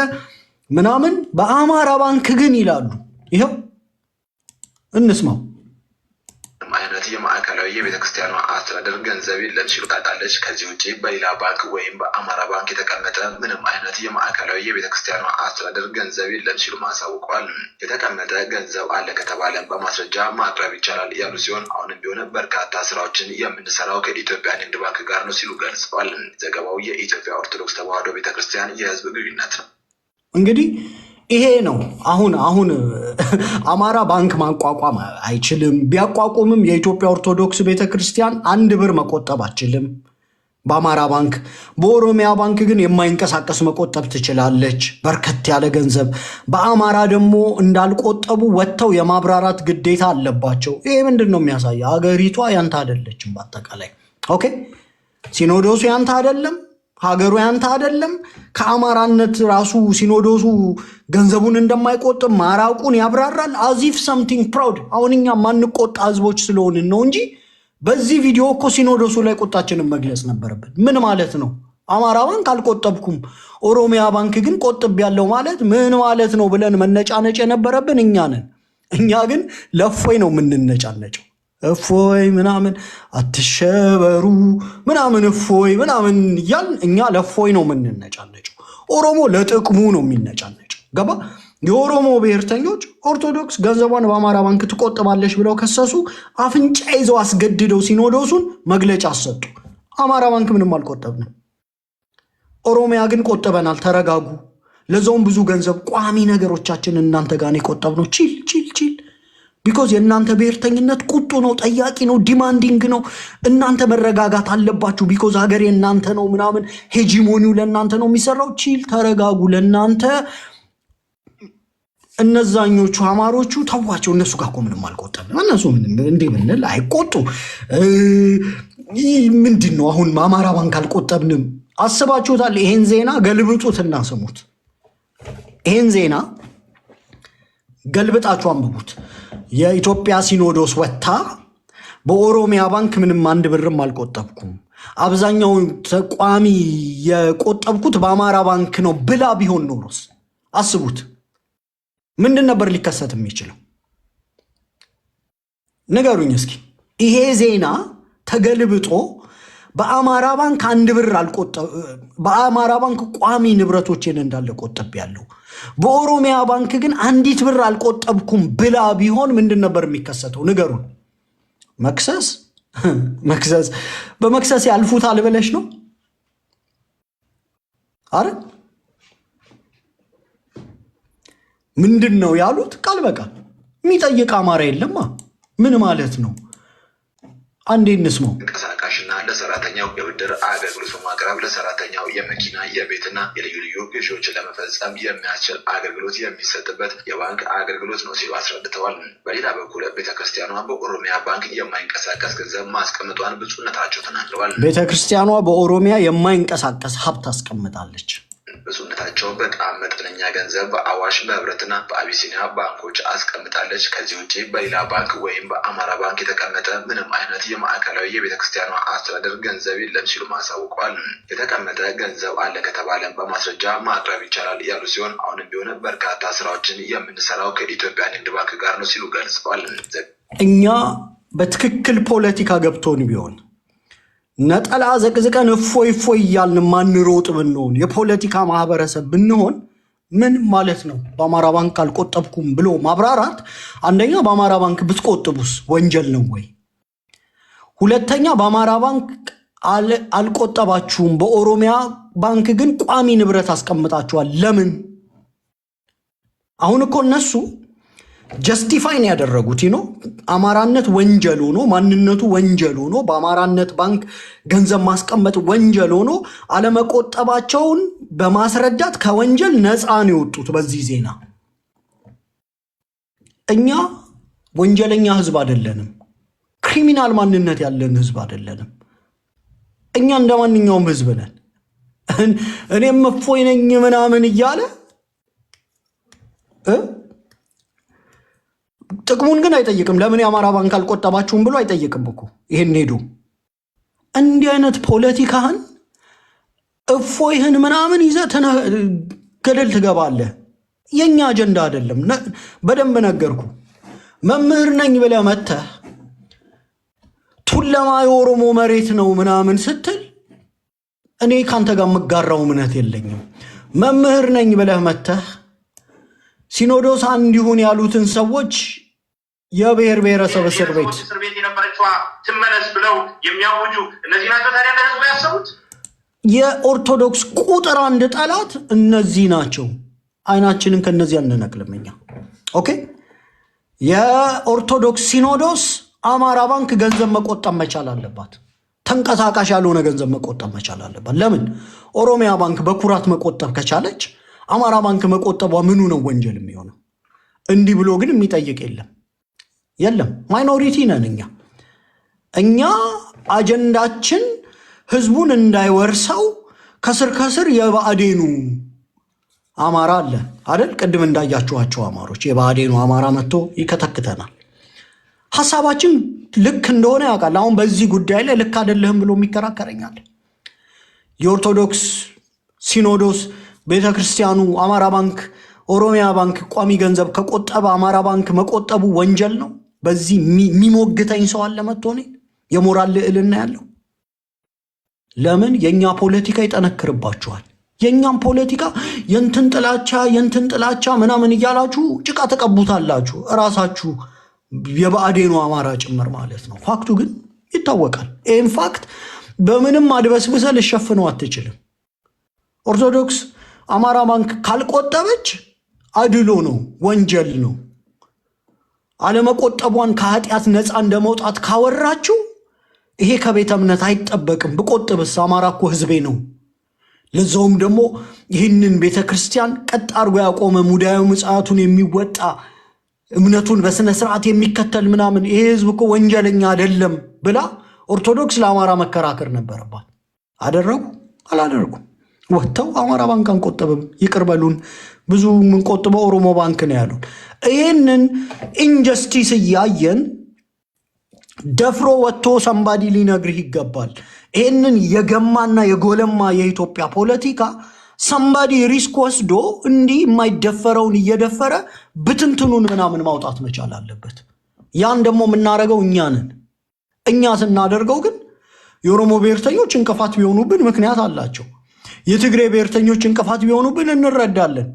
ምናምን። በአማራ ባንክ ግን ይላሉ። ይኸው እንስማው። አይነት የማዕከላዊ የቤተክርስቲያኗ አስተዳደር ገንዘብ የለም ሲሉ ታውቃለች። ከዚህ ውጭ በሌላ ባንክ ወይም በአማራ ባንክ የተቀመጠ ምንም አይነት የማዕከላዊ የቤተክርስቲያኗ አስተዳደር ገንዘብ የለም ሲሉ ማሳውቀዋል። የተቀመጠ ገንዘብ አለ ከተባለ በማስረጃ ማቅረብ ይቻላል ያሉ ሲሆን አሁንም ቢሆን በርካታ ስራዎችን የምንሰራው ከኢትዮጵያ ንግድ ባንክ ጋር ነው ሲሉ ገልጸዋል። ዘገባው የኢትዮጵያ ኦርቶዶክስ ተዋሕዶ ቤተክርስቲያን የህዝብ ግንኙነት ነው። እንግዲህ ይሄ ነው። አሁን አማራ ባንክ ማቋቋም አይችልም። ቢያቋቁምም የኢትዮጵያ ኦርቶዶክስ ቤተክርስቲያን 1 ብር መቆጠብ አችልም በአማራ ባንክ። በኦሮሚያ ባንክ ግን የማይንቀሳቀስ መቆጠብ ትችላለች፣ በርከት ያለ ገንዘብ። በአማራ ደግሞ እንዳልቆጠቡ ወጥተው የማብራራት ግዴታ አለባቸው። ይሄ ምንድን ነው የሚያሳየው? ሀገሪቷ ያንተ አይደለችም። በአጠቃላይ ኦኬ፣ ሲኖዶሱ ያንተ አይደለም፣ ሀገሩ ያንተ አይደለም። ከአማራነት ራሱ ሲኖዶሱ ገንዘቡን እንደማይቆጥብ ማራቁን ያብራራል። አዚፍ ሰምቲንግ ፕራውድ። አሁን እኛ ማንቆጣ ህዝቦች ስለሆንን ነው እንጂ በዚህ ቪዲዮ እኮ ሲኖዶሱ ላይ ቁጣችንን መግለጽ ነበረብን። ምን ማለት ነው? አማራ ባንክ አልቆጠብኩም፣ ኦሮሚያ ባንክ ግን ቆጥብ ያለው ማለት ምን ማለት ነው ብለን መነጫነጭ የነበረብን እኛ ነን። እኛ ግን ለፎይ ነው የምንነጫነጨው። እፎይ ምናምን አትሸበሩ ምናምን እፎይ ምናምን እያልን እኛ ለፎይ ነው የምንነጫነጨው። ኦሮሞ ለጥቅሙ ነው የሚነጫነጨው። ገባ? የኦሮሞ ብሔርተኞች ኦርቶዶክስ ገንዘቧን በአማራ ባንክ ትቆጥባለች ብለው ከሰሱ። አፍንጫ ይዘው አስገድደው ሲኖዶሱን መግለጫ አሰጡ። አማራ ባንክ ምንም አልቆጠብንም። ኦሮሚያ ግን ቆጥበናል። ተረጋጉ። ለዛውም ብዙ ገንዘብ ቋሚ ነገሮቻችን እናንተ ጋር የቆጠብነው ቺል ቺል ቺል ቢኮዝ የእናንተ ብሔርተኝነት ቁጡ ነው፣ ጠያቂ ነው፣ ዲማንዲንግ ነው። እናንተ መረጋጋት አለባችሁ ቢኮዝ ሀገር የእናንተ ነው ምናምን፣ ሄጂሞኒው ለእናንተ ነው የሚሰራው። ቺል ተረጋጉ። ለእናንተ እነዛኞቹ አማሮቹ ተዋቸው። እነሱ ጋር እኮ ምንም አልቆጠብንም። እነሱ እንዲህ ብንል አይቆጡ። ምንድን ነው አሁን አማራ ባንክ አልቆጠብንም? አስባችሁታል? ይሄን ዜና ገልብጡትና ስሙት። ይሄን ዜና ገልብጣችሁ አንብቡት። የኢትዮጵያ ሲኖዶስ ወጥታ በኦሮሚያ ባንክ ምንም አንድ ብርም አልቆጠብኩም፣ አብዛኛውን ተቋሚ የቆጠብኩት በአማራ ባንክ ነው ብላ ቢሆን ኖሮስ አስቡት፣ ምንድን ነበር ሊከሰት የሚችለው? ንገሩኝ እስኪ። ይሄ ዜና ተገልብጦ በአማራ ባንክ አንድ ብር በአማራ ባንክ ቋሚ ንብረቶችን እንዳለ ቆጠብ ያለው፣ በኦሮሚያ ባንክ ግን አንዲት ብር አልቆጠብኩም ብላ ቢሆን ምንድን ነበር የሚከሰተው? ንገሩን። መክሰስ መክሰስ በመክሰስ ያልፉታል ብለሽ ነው? አረ ምንድን ነው ያሉት? ቃል በቃል የሚጠይቅ አማራ የለማ። ምን ማለት ነው? አንዴ እንስማው። ተንቀሳቃሽና ለሰራተኛው የብድር አገልግሎት በማቅረብ ለሰራተኛው የመኪና የቤትና የልዩ ልዩ ግዢዎችን ለመፈጸም የሚያስችል አገልግሎት የሚሰጥበት የባንክ አገልግሎት ነው ሲሉ አስረድተዋል። በሌላ በኩል ቤተክርስቲያኗ በኦሮሚያ ባንክ የማይንቀሳቀስ ገንዘብ ማስቀመጧን ብፁዕነታቸው ተናግረዋል። ቤተክርስቲያኗ በኦሮሚያ የማይንቀሳቀስ ሀብት አስቀምጣለች። ብፁዕነታቸው በጣም መጠነኛ ገንዘብ በአዋሽ በህብረትና በአቢሲኒያ ባንኮች አስቀምጣለች። ከዚህ ውጭ በሌላ ባንክ ወይም በአማራ ባንክ የተቀመጠ ምንም አይነት የማዕከላዊ የቤተክርስቲያኗ አስተዳደር ገንዘብ የለም ሲሉ አሳውቀዋል። የተቀመጠ ገንዘብ አለ ከተባለ በማስረጃ ማቅረብ ይቻላል ያሉ ሲሆን አሁንም ቢሆን በርካታ ስራዎችን የምንሰራው ከኢትዮጵያ ንግድ ባንክ ጋር ነው ሲሉ ገልጸዋል። እኛ በትክክል ፖለቲካ ገብቶን ቢሆን ነጠላ ዘቅዝቀን እፎይ እፎይ እያልን ማንሮጥ ብንሆን የፖለቲካ ማህበረሰብ ብንሆን ምን ማለት ነው? በአማራ ባንክ አልቆጠብኩም ብሎ ማብራራት። አንደኛ በአማራ ባንክ ብትቆጥቡስ ወንጀል ነው ወይ? ሁለተኛ በአማራ ባንክ አልቆጠባችሁም፣ በኦሮሚያ ባንክ ግን ቋሚ ንብረት አስቀምጣችኋል። ለምን? አሁን እኮ እነሱ ጀስቲፋይን ያደረጉት ነው። አማራነት ወንጀል ሆኖ ማንነቱ ወንጀል ሆኖ በአማራነት ባንክ ገንዘብ ማስቀመጥ ወንጀል ሆኖ አለመቆጠባቸውን በማስረዳት ከወንጀል ነፃ ነው የወጡት በዚህ ዜና። እኛ ወንጀለኛ ህዝብ አይደለንም። ክሪሚናል ማንነት ያለን ህዝብ አይደለንም። እኛ እንደ ማንኛውም ህዝብ ነን። እኔም እፎይ ነኝ ምናምን እያለ ጥቅሙን ግን አይጠይቅም። ለምን የአማራ ባንክ አልቆጠባችሁም ብሎ አይጠይቅም እኮ። ይሄን ሄዱ እንዲህ አይነት ፖለቲካህን እፎይህን ምናምን ይዘህ ገደል ትገባለህ። የኛ አጀንዳ አይደለም። በደንብ ነገርኩ። መምህር ነኝ ብለህ መተህ ቱለማ የኦሮሞ መሬት ነው ምናምን ስትል እኔ ካንተ ጋር የምጋራው እምነት የለኝም። መምህር ነኝ ብለህ መተህ ሲኖዶስ እንዲሁን ያሉትን ሰዎች የብሔር ብሔረሰብ እስር ቤት የነበረችዋ ትመለስ ብለው የሚያውጁ እነዚህ ናቸው። ታዲያ ለህዝቡ ያሰቡት የኦርቶዶክስ ቁጥር አንድ ጠላት እነዚህ ናቸው። አይናችንን ከነዚህ አንነቅልም እኛ። ኦኬ። የኦርቶዶክስ ሲኖዶስ አማራ ባንክ ገንዘብ መቆጠብ መቻል አለባት። ተንቀሳቃሽ ያልሆነ ገንዘብ መቆጠብ መቻል አለባት። ለምን? ኦሮሚያ ባንክ በኩራት መቆጠብ ከቻለች አማራ ባንክ መቆጠቧ ምኑ ነው ወንጀል የሚሆነው? እንዲህ ብሎ ግን የሚጠይቅ የለም። ማይኖሪቲ ነን እኛ አጀንዳችን ህዝቡን እንዳይወርሰው ከስር የባዕዴኑ አማራ አለ አይደል? ቅድም እንዳያችኋቸው አማሮች የባዕዴኑ አማራ መጥቶ ይከተክተናል። ሐሳባችን ልክ እንደሆነ ያውቃል። አሁን በዚህ ጉዳይ ላይ ልክ አይደለህም ብሎ የሚከራከረኛል። የኦርቶዶክስ ሲኖዶስ ቤተክርስቲያኑ አማራ ባንክ ኦሮሚያ ባንክ ቋሚ ገንዘብ ከቆጠበ አማራ ባንክ መቆጠቡ ወንጀል ነው። በዚህ የሚሞግተኝ ሰው አለ መጥቶ እኔ የሞራል ልዕልና ያለው። ለምን? የኛ ፖለቲካ ይጠነክርባችኋል። የኛም ፖለቲካ የንትን ጥላቻ ምናምን እያላችሁ ጭቃ ተቀቡታላችሁ እራሳችሁ የባዕዴኑ አማራ ጭምር ማለት ነው። ፋክቱ ግን ይታወቃል። ይህም ፋክት በምንም አድበስብሰ ልሸፍነው አትችልም። ኦርቶዶክስ አማራ ባንክ ካልቆጠበች አድሎ ነው፣ ወንጀል ነው። አለመቆጠቧን ከኃጢአት ነፃ እንደመውጣት ካወራችሁ ይሄ ከቤተ እምነት አይጠበቅም። ብቆጥብስ አማራ እኮ ህዝቤ ነው። ለዛውም ደግሞ ይህንን ቤተ ክርስቲያን ቀጥ አድርጎ ያቆመ ሙዳየ ምጽአቱን የሚወጣ እምነቱን በስነ ስርዓት የሚከተል ምናምን ይሄ ህዝብ እኮ ወንጀለኛ አይደለም ብላ ኦርቶዶክስ ለአማራ መከራከር ነበረባት። አደረጉ? አላደረጉ? ወጥተው አማራ ባንክ አንቆጥብም ይቅር በሉን፣ ብዙ የምንቆጥበው ኦሮሞ ባንክ ነው ያሉን። ይህንን ኢንጀስቲስ እያየን ደፍሮ ወጥቶ ሰንባዲ ሊነግርህ ይገባል። ይህንን የገማና የጎለማ የኢትዮጵያ ፖለቲካ ሰንባዲ ሪስክ ወስዶ እንዲህ የማይደፈረውን እየደፈረ ብትንትኑን ምናምን ማውጣት መቻል አለበት። ያን ደግሞ የምናደርገው እኛ ነን። እኛ ስናደርገው ግን የኦሮሞ ብሔርተኞች እንቅፋት ቢሆኑብን ምክንያት አላቸው። የትግሬ ብሔርተኞች እንቅፋት ቢሆኑብን እንረዳለን።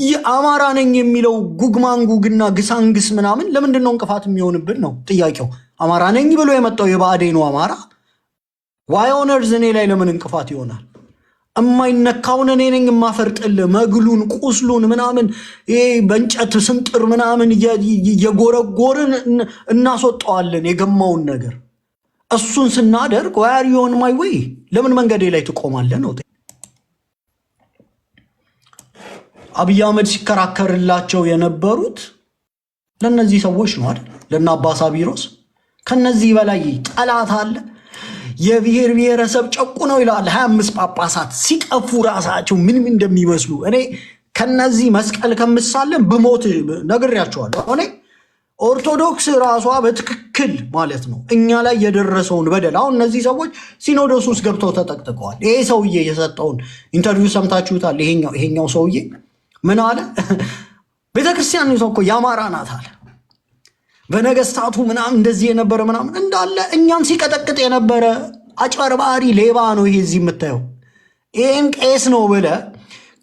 የአማራ ነኝ የሚለው ጉግማንጉግና ግሳንግስ ምናምን ለምንድን ነው እንቅፋት የሚሆንብን ነው ጥያቄው። አማራ ነኝ ብሎ የመጣው የብአዴኑ አማራ ዋይ ኦን እርዝ እኔ ላይ ለምን እንቅፋት ይሆናል? እማይነካውን እኔ ነኝ የማፈርጥል መግሉን ቁስሉን ምናምን ይሄ በእንጨት ስንጥር ምናምን የጎረጎርን እናስወጣዋለን የገማውን ነገር። እሱን ስናደርግ ዋር ዮን ማይ ወይ ለምን መንገዴ ላይ ትቆማለህ ነው። አብይ አህመድ ሲከራከርላቸው የነበሩት ለነዚህ ሰዎች ነው አይደል? ለና አባሳ ቢሮስ ከነዚህ በላይ ጠላት አለ? የብሔር ብሔረሰብ ጨቁ ነው ይላል 25 ጳጳሳት ሲቀፉ ራሳቸው ምንም እንደሚመስሉ። እኔ ከነዚህ መስቀል ከምሳለን ብሞት ነግሬያቸዋለሁ። እኔ ኦርቶዶክስ ራሷ በትክክል ማለት ነው እኛ ላይ የደረሰውን በደል አሁን እነዚህ ሰዎች ሲኖዶስ ውስጥ ገብተው ተጠቅጥቀዋል። ይሄ ሰውዬ የሰጠውን ኢንተርቪው ሰምታችሁታል። ይሄኛው ሰውዬ ምን አለ? ቤተክርስቲያን ሰው እኮ የአማራ ናት አለ። በነገስታቱ ምናምን እንደዚህ የነበረ ምናምን እንዳለ እኛን ሲቀጠቅጥ የነበረ አጭበርባሪ ሌባ ነው ይሄ እዚህ የምታየው። ይህን ቄስ ነው ብለ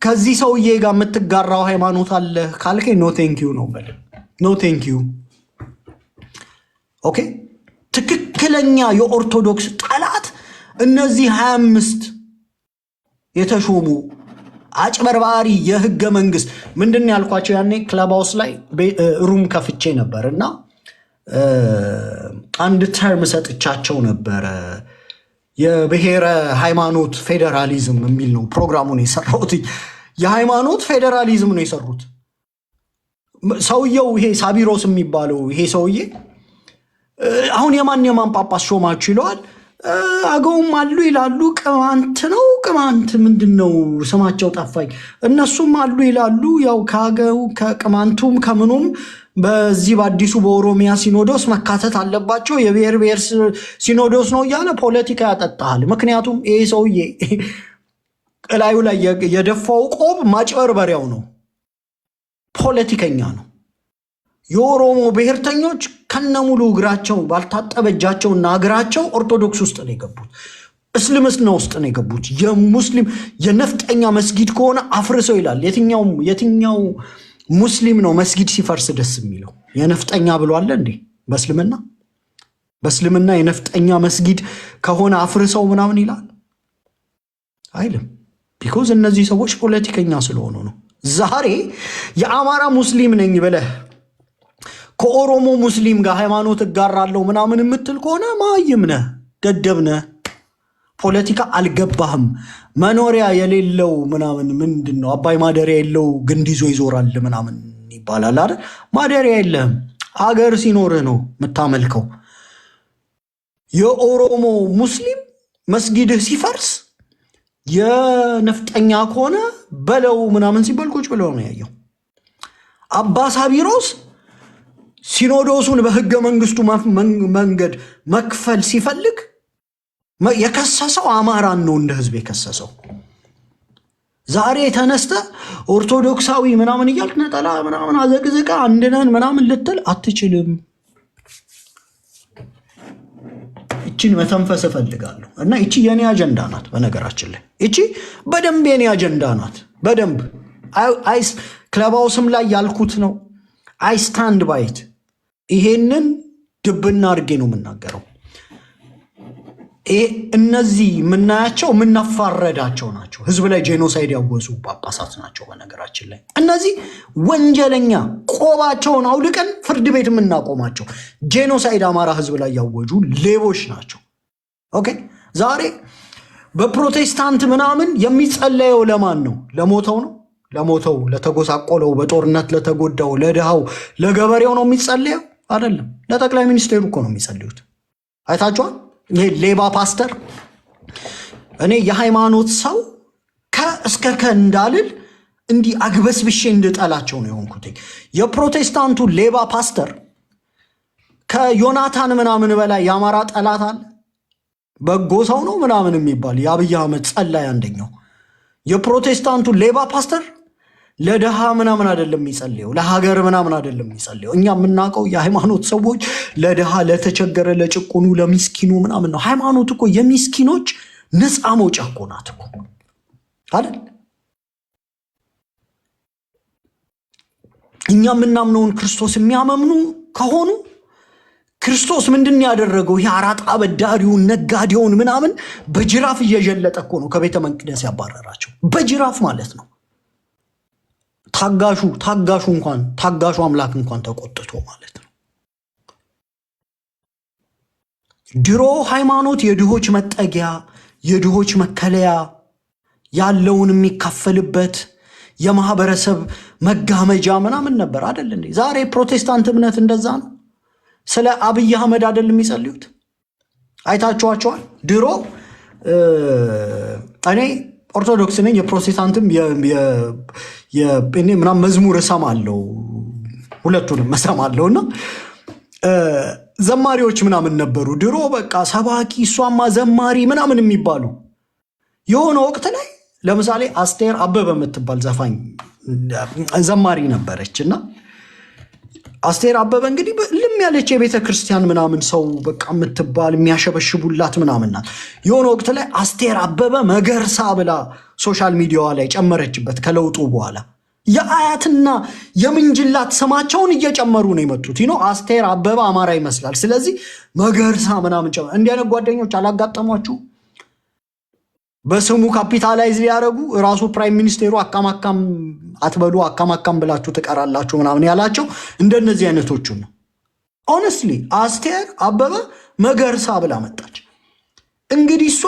ከዚህ ሰውዬ ጋር የምትጋራው ሃይማኖት አለ ካልከኝ ኖ ቴንኪዩ ነው በለ። ኖ ቴንኪዩ። ኦኬ። ትክክለኛ የኦርቶዶክስ ጠላት እነዚህ 25 የተሾሙ አጭበርባሪ የህገ መንግስት ምንድን ያልኳቸው ያኔ ክለብ ሃውስ ላይ ሩም ከፍቼ ነበር እና አንድ ተርም ሰጥቻቸው ነበረ። የብሔረ ሃይማኖት ፌዴራሊዝም የሚል ነው ፕሮግራሙን የሰራሁት። የሃይማኖት ፌዴራሊዝም ነው የሰሩት። ሰውየው ይሄ ሳቢሮስ የሚባለው ይሄ ሰውዬ አሁን የማን ጳጳስ ሾማችሁ ይለዋል። አገውም አሉ ይላሉ። ቅማንት ነው ቅማንት ምንድን ነው ስማቸው ጠፋኝ። እነሱም አሉ ይላሉ። ያው ከአገው ከቅማንቱም ከምኑም በዚህ በአዲሱ በኦሮሚያ ሲኖዶስ መካተት አለባቸው። የብሔር ብሔር ሲኖዶስ ነው እያለ ፖለቲካ ያጠጣል። ምክንያቱም ይሄ ሰውዬ እላዩ ላይ የደፋው ቆብ ማጭበርበሪያው ነው፣ ፖለቲከኛ ነው። የኦሮሞ ብሔርተኞች ከነሙሉ እግራቸው ባልታጠበ እጃቸውና እግራቸው ኦርቶዶክስ ውስጥ ነው የገቡት፣ እስልምና ውስጥ ነው የገቡት። የሙስሊም የነፍጠኛ መስጊድ ከሆነ አፍርሰው ይላል። የትኛው ሙስሊም ነው መስጊድ ሲፈርስ ደስ የሚለው? የነፍጠኛ ብሎ አለ እንዴ በእስልምና? በእስልምና የነፍጠኛ መስጊድ ከሆነ አፍርሰው ምናምን ይላል አይልም። ቢኮዝ እነዚህ ሰዎች ፖለቲከኛ ስለሆኑ ነው። ዛሬ የአማራ ሙስሊም ነኝ ብለህ ከኦሮሞ ሙስሊም ጋር ሃይማኖት እጋራለሁ ምናምን የምትል ከሆነ ማይም ነህ፣ ገደብ ነህ። ፖለቲካ አልገባህም። መኖሪያ የሌለው ምናምን ምንድን ነው? አባይ ማደሪያ የለው ግንድ ይዞ ይዞራል ምናምን ይባላል አይደል? ማደሪያ የለህም። አገር ሲኖርህ ነው የምታመልከው። የኦሮሞ ሙስሊም መስጊድህ ሲፈርስ የነፍጠኛ ከሆነ በለው ምናምን ሲባል ቁጭ ብለው ነው ያየው። አባ ሳቢሮስ ሲኖዶሱን በህገ መንግስቱ መንገድ መክፈል ሲፈልግ የከሰሰው አማራን ነው እንደ ህዝብ የከሰሰው። ዛሬ ተነስተ ኦርቶዶክሳዊ ምናምን እያልክ ነጠላ ምናምን አዘግዝቃ አንድነን ምናምን ልትል አትችልም። እቺን መተንፈስ እፈልጋለሁ እና እቺ የኔ አጀንዳ ናት። በነገራችን ላይ እቺ በደንብ የኔ አጀንዳ ናት። በደንብ አይስ ክለባውስም ላይ ያልኩት ነው። አይ ስታንድ ባይት። ይሄንን ድብና አድርጌ ነው የምናገረው። እነዚህ ምናያቸው ምናፋረዳቸው ናቸው። ህዝብ ላይ ጄኖሳይድ ያወዙ ጳጳሳት ናቸው። በነገራችን ላይ እነዚህ ወንጀለኛ ቆባቸውን አውልቀን ፍርድ ቤት የምናቆማቸው ጄኖሳይድ አማራ ህዝብ ላይ ያወጁ ሌቦች ናቸው። ኦኬ ዛሬ በፕሮቴስታንት ምናምን የሚጸለየው ለማን ነው? ለሞተው ነው? ለሞተው ለተጎሳቆለው፣ በጦርነት ለተጎዳው፣ ለድሃው፣ ለገበሬው ነው የሚጸለየው? አይደለም። ለጠቅላይ ሚኒስቴሩ እኮ ነው የሚጸልዩት። አይታችኋል? ይሄ ሌባ ፓስተር እኔ የሃይማኖት ሰው ከእስከ እንዳልል እንዲህ አግበስብሼ እንድጠላቸው ነው የሆንኩት። የፕሮቴስታንቱ ሌባ ፓስተር ከዮናታን ምናምን በላይ የአማራ ጠላት አለ። በጎ ሰው ነው ምናምን የሚባል የአብይ አህመድ ጸላይ አንደኛው። የፕሮቴስታንቱ ሌባ ፓስተር ለድሃ ምናምን አይደለም የሚጸልየው፣ ለሀገር ምናምን አይደለም የሚጸልየው። እኛ የምናውቀው የሃይማኖት ሰዎች ለድሃ፣ ለተቸገረ፣ ለጭቁኑ፣ ለሚስኪኑ ምናምን ነው። ሃይማኖት እኮ የሚስኪኖች ነፃ መውጫ እኮ ናት እኮ አይደል? እኛ የምናምነውን ክርስቶስ የሚያመምኑ ከሆኑ ክርስቶስ ምንድን ያደረገው? ይሄ አራጣ አበዳሪውን ነጋዴውን ምናምን በጅራፍ እየጀለጠ እኮ ነው ከቤተ መቅደስ ያባረራቸው። በጅራፍ ማለት ነው። ታጋሹ አምላክ እንኳን ተቆጥቶ ማለት ነው። ድሮ ሃይማኖት የድሆች መጠጊያ፣ የድሆች መከለያ፣ ያለውን የሚካፈልበት የማህበረሰብ መጋመጃ ምናምን ነበር አይደል እንዴ? ዛሬ ፕሮቴስታንት እምነት እንደዛ ነው። ስለ አብይ አህመድ አይደል የሚጸልዩት? አይታችኋቸዋል። ድሮ እኔ ኦርቶዶክስ ነኝ፣ የፕሮቴስታንትም ምናምን መዝሙር እሰማለሁ፣ ሁለቱንም እሰማለሁ። እና ዘማሪዎች ምናምን ነበሩ ድሮ፣ በቃ ሰባኪ እሷማ ዘማሪ ምናምን የሚባሉ የሆነ ወቅት ላይ ለምሳሌ አስቴር አበበ የምትባል ዘፋኝ ዘማሪ ነበረች። እና አስቴር አበበ እንግዲህ ልም ያለች የቤተ ክርስቲያን ምናምን ሰው በቃ የምትባል የሚያሸበሽቡላት ምናምን ናት። የሆነ ወቅት ላይ አስቴር አበበ መገርሳ ብላ ሶሻል ሚዲያዋ ላይ ጨመረችበት። ከለውጡ በኋላ የአያትና የምንጅላት ስማቸውን እየጨመሩ ነው የመጡት። አስቴር አበበ አማራ ይመስላል፣ ስለዚህ መገርሳ ምናምን ጨመረ። እንዲህ አይነት ጓደኞች አላጋጠሟችሁ? በስሙ ካፒታላይዝ ሊያደርጉ ራሱ ፕራይም ሚኒስቴሩ አካማካም አትበሉ አካማካም ብላችሁ ትቀራላችሁ ምናምን ያላቸው እንደነዚህ አይነቶቹ ነው። ኦነስትሊ አስቴር አበበ መገርሳ ብላ መጣች። እንግዲህ እሷ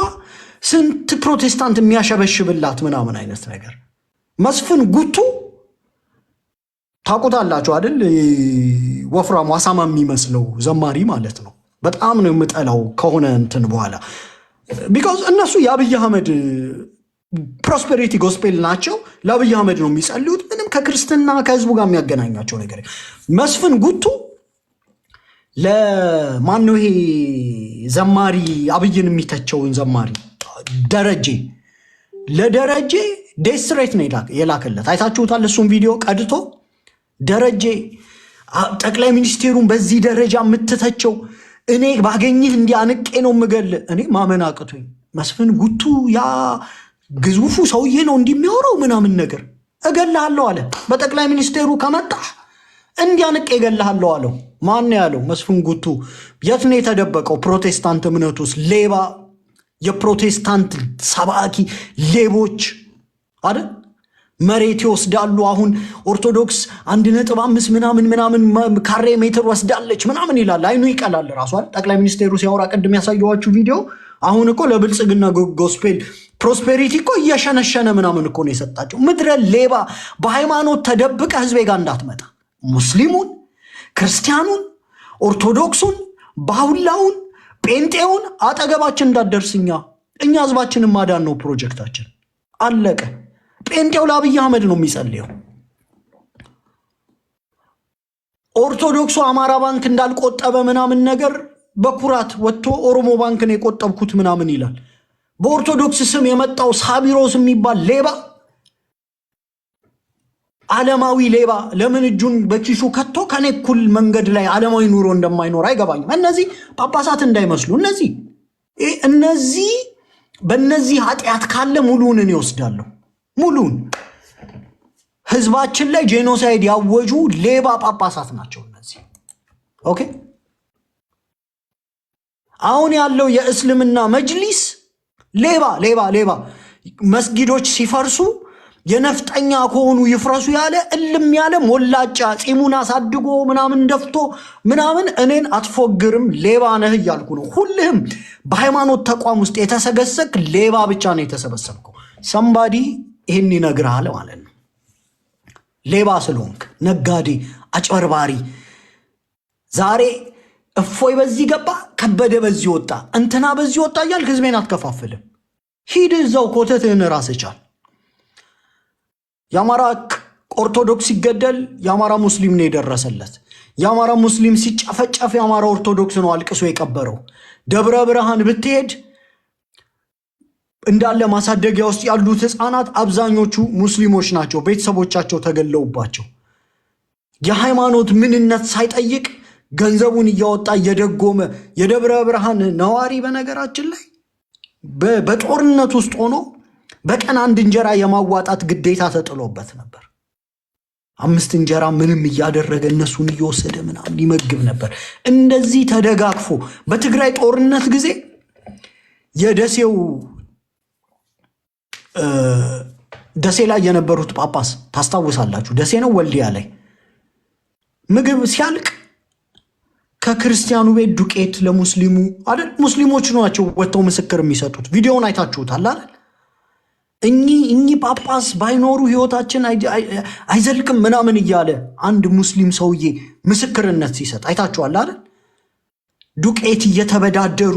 ስንት ፕሮቴስታንት የሚያሸበሽብላት ምናምን አይነት ነገር። መስፍን ጉቱ ታውቁታላችሁ አይደል? ወፍራሙ አሳማ የሚመስለው ዘማሪ ማለት ነው። በጣም ነው የምጠላው ከሆነ እንትን በኋላ ቢካዝ እነሱ የአብይ አህመድ ፕሮስፔሪቲ ጎስፔል ናቸው። ለአብይ አህመድ ነው የሚጸልዩት። ምንም ከክርስትና ከህዝቡ ጋር የሚያገናኛቸው ነገር። መስፍን ጉቱ ለማነው ይሄ ዘማሪ አብይን የሚተቸውን ዘማሪ ደረጀ፣ ለደረጀ ዴስትሬት ነው የላከለት። አይታችሁታል? እሱም ቪዲዮ ቀድቶ ደረጀ ጠቅላይ ሚኒስቴሩን በዚህ ደረጃ የምትተቸው እኔ ባገኝህ እንዲያንቄ ነው የምገል። እኔ ማመን አቅቶኝ መስፍን ጉቱ ያ ግዙፉ ሰውዬ ነው እንዲሚያወራው ምናምን ነገር እገልሃለሁ አለ። በጠቅላይ ሚኒስቴሩ ከመጣህ እንዲያንቄ እገልሃለሁ አለው። ማን ያለው? መስፍን ጉቱ። የት ነው የተደበቀው? ፕሮቴስታንት እምነት ውስጥ ሌባ፣ የፕሮቴስታንት ሰባኪ ሌቦች አይደል? መሬት ይወስዳሉ። አሁን ኦርቶዶክስ 1.5 ምናምን ካሬ ሜትር ወስዳለች ምናምን ይላል። አይኑ ይቀላል ራሱ አይደል? ጠቅላይ ሚኒስቴሩ ሲያወራ ቅድም ያሳየኋችሁ ቪዲዮ። አሁን እኮ ለብልጽግና ጎስፔል ፕሮስፔሪቲ እኮ እየሸነሸነ ምናምን እኮ ነው የሰጣቸው። ምድረ ሌባ፣ በሃይማኖት ተደብቀ ህዝቤ ጋር እንዳትመጣ። ሙስሊሙን፣ ክርስቲያኑን፣ ኦርቶዶክሱን፣ ባሁላውን፣ ጴንጤውን አጠገባችን እንዳትደርስኛ። እኛ ህዝባችንን ማዳን ነው ፕሮጀክታችን። አለቀ። ጴንጤው ለአብይ አህመድ ነው የሚጸልየው። ኦርቶዶክሱ አማራ ባንክ እንዳልቆጠበ ምናምን ነገር በኩራት ወጥቶ ኦሮሞ ባንክ ነው የቆጠብኩት ምናምን ይላል። በኦርቶዶክስ ስም የመጣው ሳቢሮስ የሚባል ሌባ፣ ዓለማዊ ሌባ ለምን እጁን በኪሱ ከቶ ከኔ እኩል መንገድ ላይ ዓለማዊ ኑሮ እንደማይኖር አይገባኝም። እነዚህ ጳጳሳት እንዳይመስሉ። እነዚህ በእነዚህ ኃጢአት ካለ ሙሉውን እኔ ወስዳለሁ። ሙሉን ህዝባችን ላይ ጄኖሳይድ ያወጁ ሌባ ጳጳሳት ናቸው እነዚህ። ኦኬ አሁን ያለው የእስልምና መጅሊስ ሌባ ሌባ ሌባ መስጊዶች ሲፈርሱ የነፍጠኛ ከሆኑ ይፍረሱ ያለ እልም ያለ ሞላጫ ጺሙን አሳድጎ ምናምን ደፍቶ ምናምን እኔን አትፎግርም ሌባ ነህ እያልኩ ነው። ሁልህም በሃይማኖት ተቋም ውስጥ የተሰገሰግ ሌባ ብቻ ነው የተሰበሰብከው። ሰምባዲ ይህን ይነግርሃል ማለት ነው። ሌባ ስለሆንክ ነጋዴ፣ አጭበርባሪ። ዛሬ እፎይ በዚህ ገባ፣ ከበደ በዚህ ወጣ፣ እንትና በዚህ ወጣ እያልክ ህዝቤን አትከፋፍልም። ሂድ እዛው ኮተትህን ራስህ ቻል። የአማራ ኦርቶዶክስ ሲገደል የአማራ ሙስሊም ነው የደረሰለት። የአማራ ሙስሊም ሲጨፈጨፍ የአማራ ኦርቶዶክስ ነው አልቅሶ የቀበረው። ደብረ ብርሃን ብትሄድ እንዳለ ማሳደጊያ ውስጥ ያሉት ህፃናት አብዛኞቹ ሙስሊሞች ናቸው፣ ቤተሰቦቻቸው ተገለውባቸው። የሃይማኖት ምንነት ሳይጠይቅ ገንዘቡን እያወጣ እየደጎመ የደብረ ብርሃን ነዋሪ በነገራችን ላይ በጦርነት ውስጥ ሆኖ በቀን 1 እንጀራ የማዋጣት ግዴታ ተጥሎበት ነበር። 5 እንጀራ ምንም እያደረገ እነሱን እየወሰደ ምናምን ይመግብ ነበር። እንደዚህ ተደጋግፎ በትግራይ ጦርነት ጊዜ የደሴው ደሴ ላይ የነበሩት ጳጳስ ታስታውሳላችሁ? ደሴ ነው ወልዲያ ላይ ምግብ ሲያልቅ ከክርስቲያኑ ቤት ዱቄት ለሙስሊሙ አይደል? ሙስሊሞች ናቸው ወጥተው ምስክር የሚሰጡት። ቪዲዮውን አይታችሁታል አይደል? እኚህ ጳጳስ ባይኖሩ ህይወታችን አይዘልቅም ምናምን እያለ አንድ ሙስሊም ሰውዬ ምስክርነት ሲሰጥ አይታችኋል አይደል? ዱቄት እየተበዳደሩ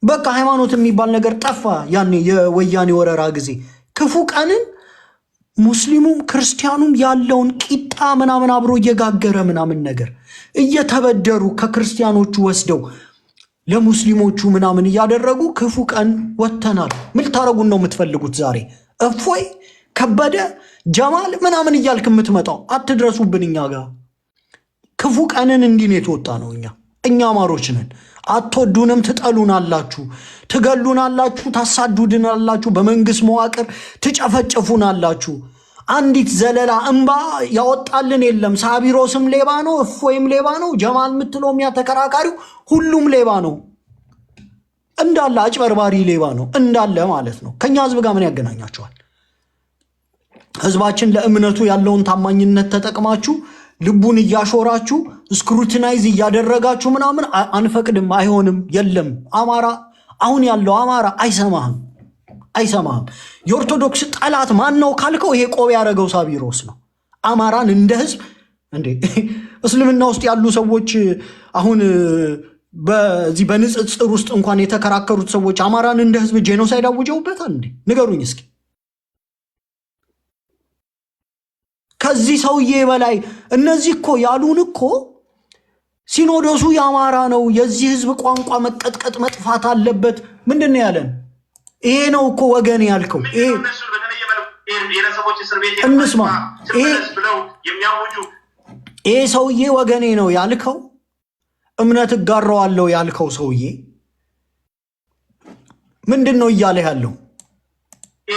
በቃ ሃይማኖት የሚባል ነገር ጠፋ። ያኔ የወያኔ ወረራ ጊዜ ክፉ ቀንን ሙስሊሙም ክርስቲያኑም ያለውን ቂጣ ምናምን አብሮ እየጋገረ ምናምን ነገር እየተበደሩ ከክርስቲያኖቹ ወስደው ለሙስሊሞቹ ምናምን እያደረጉ ክፉ ቀን ወተናል። ምን ታረጉን ነው የምትፈልጉት? ዛሬ እፎይ ከበደ ጀማል ምናምን እያልክ የምትመጣው አትድረሱብን እኛ ጋር። ክፉ ቀንን እንዲህ ነው የተወጣ ነው። እኛ አማሮች ነን። አትወዱንም፣ ትጠሉናላችሁ፣ ትገሉናላችሁ፣ ታሳዱድናላችሁ፣ በመንግስት መዋቅር ትጨፈጭፉናላችሁ። አንዲት ዘለላ እንባ ያወጣልን የለም። ሳቢሮስም ሌባ ነው፣ እፎይም ሌባ ነው፣ ጀማል የምትለው ሚያ ተከራካሪው ሁሉም ሌባ ነው እንዳለ፣ አጭበርባሪ ሌባ ነው እንዳለ ማለት ነው። ከኛ ህዝብ ጋር ምን ያገናኛቸዋል? ህዝባችን ለእምነቱ ያለውን ታማኝነት ተጠቅማችሁ ልቡን እያሾራችሁ ስክሩቲናይዝ እያደረጋችሁ ምናምን አንፈቅድም፣ አይሆንም፣ የለም። አማራ አሁን ያለው አማራ አይሰማህም። የኦርቶዶክስ ጠላት ማን ነው ካልከው ይሄ ቆብ ያደረገው ሳቢሮስ ነው። አማራን እንደ ህዝብ እንዴ እስልምና ውስጥ ያሉ ሰዎች አሁን በዚህ በንጽጽር ውስጥ እንኳን የተከራከሩት ሰዎች አማራን እንደ ህዝብ ጄኖሳይድ አውጀውበታል እንዴ? ንገሩኝ እስኪ። ከዚህ ሰውዬ በላይ እነዚህ እኮ ያሉን እኮ ሲኖዶሱ የአማራ ነው፣ የዚህ ህዝብ ቋንቋ መቀጥቀጥ መጥፋት አለበት። ምንድን ነው ያለን? ይሄ ነው እኮ ወገን ያልከው። እንስማ። ይሄ ሰውዬ ወገኔ ነው ያልከው፣ እምነት እጋራዋለሁ ያልከው ሰውዬ ምንድን ነው እያለ ያለው?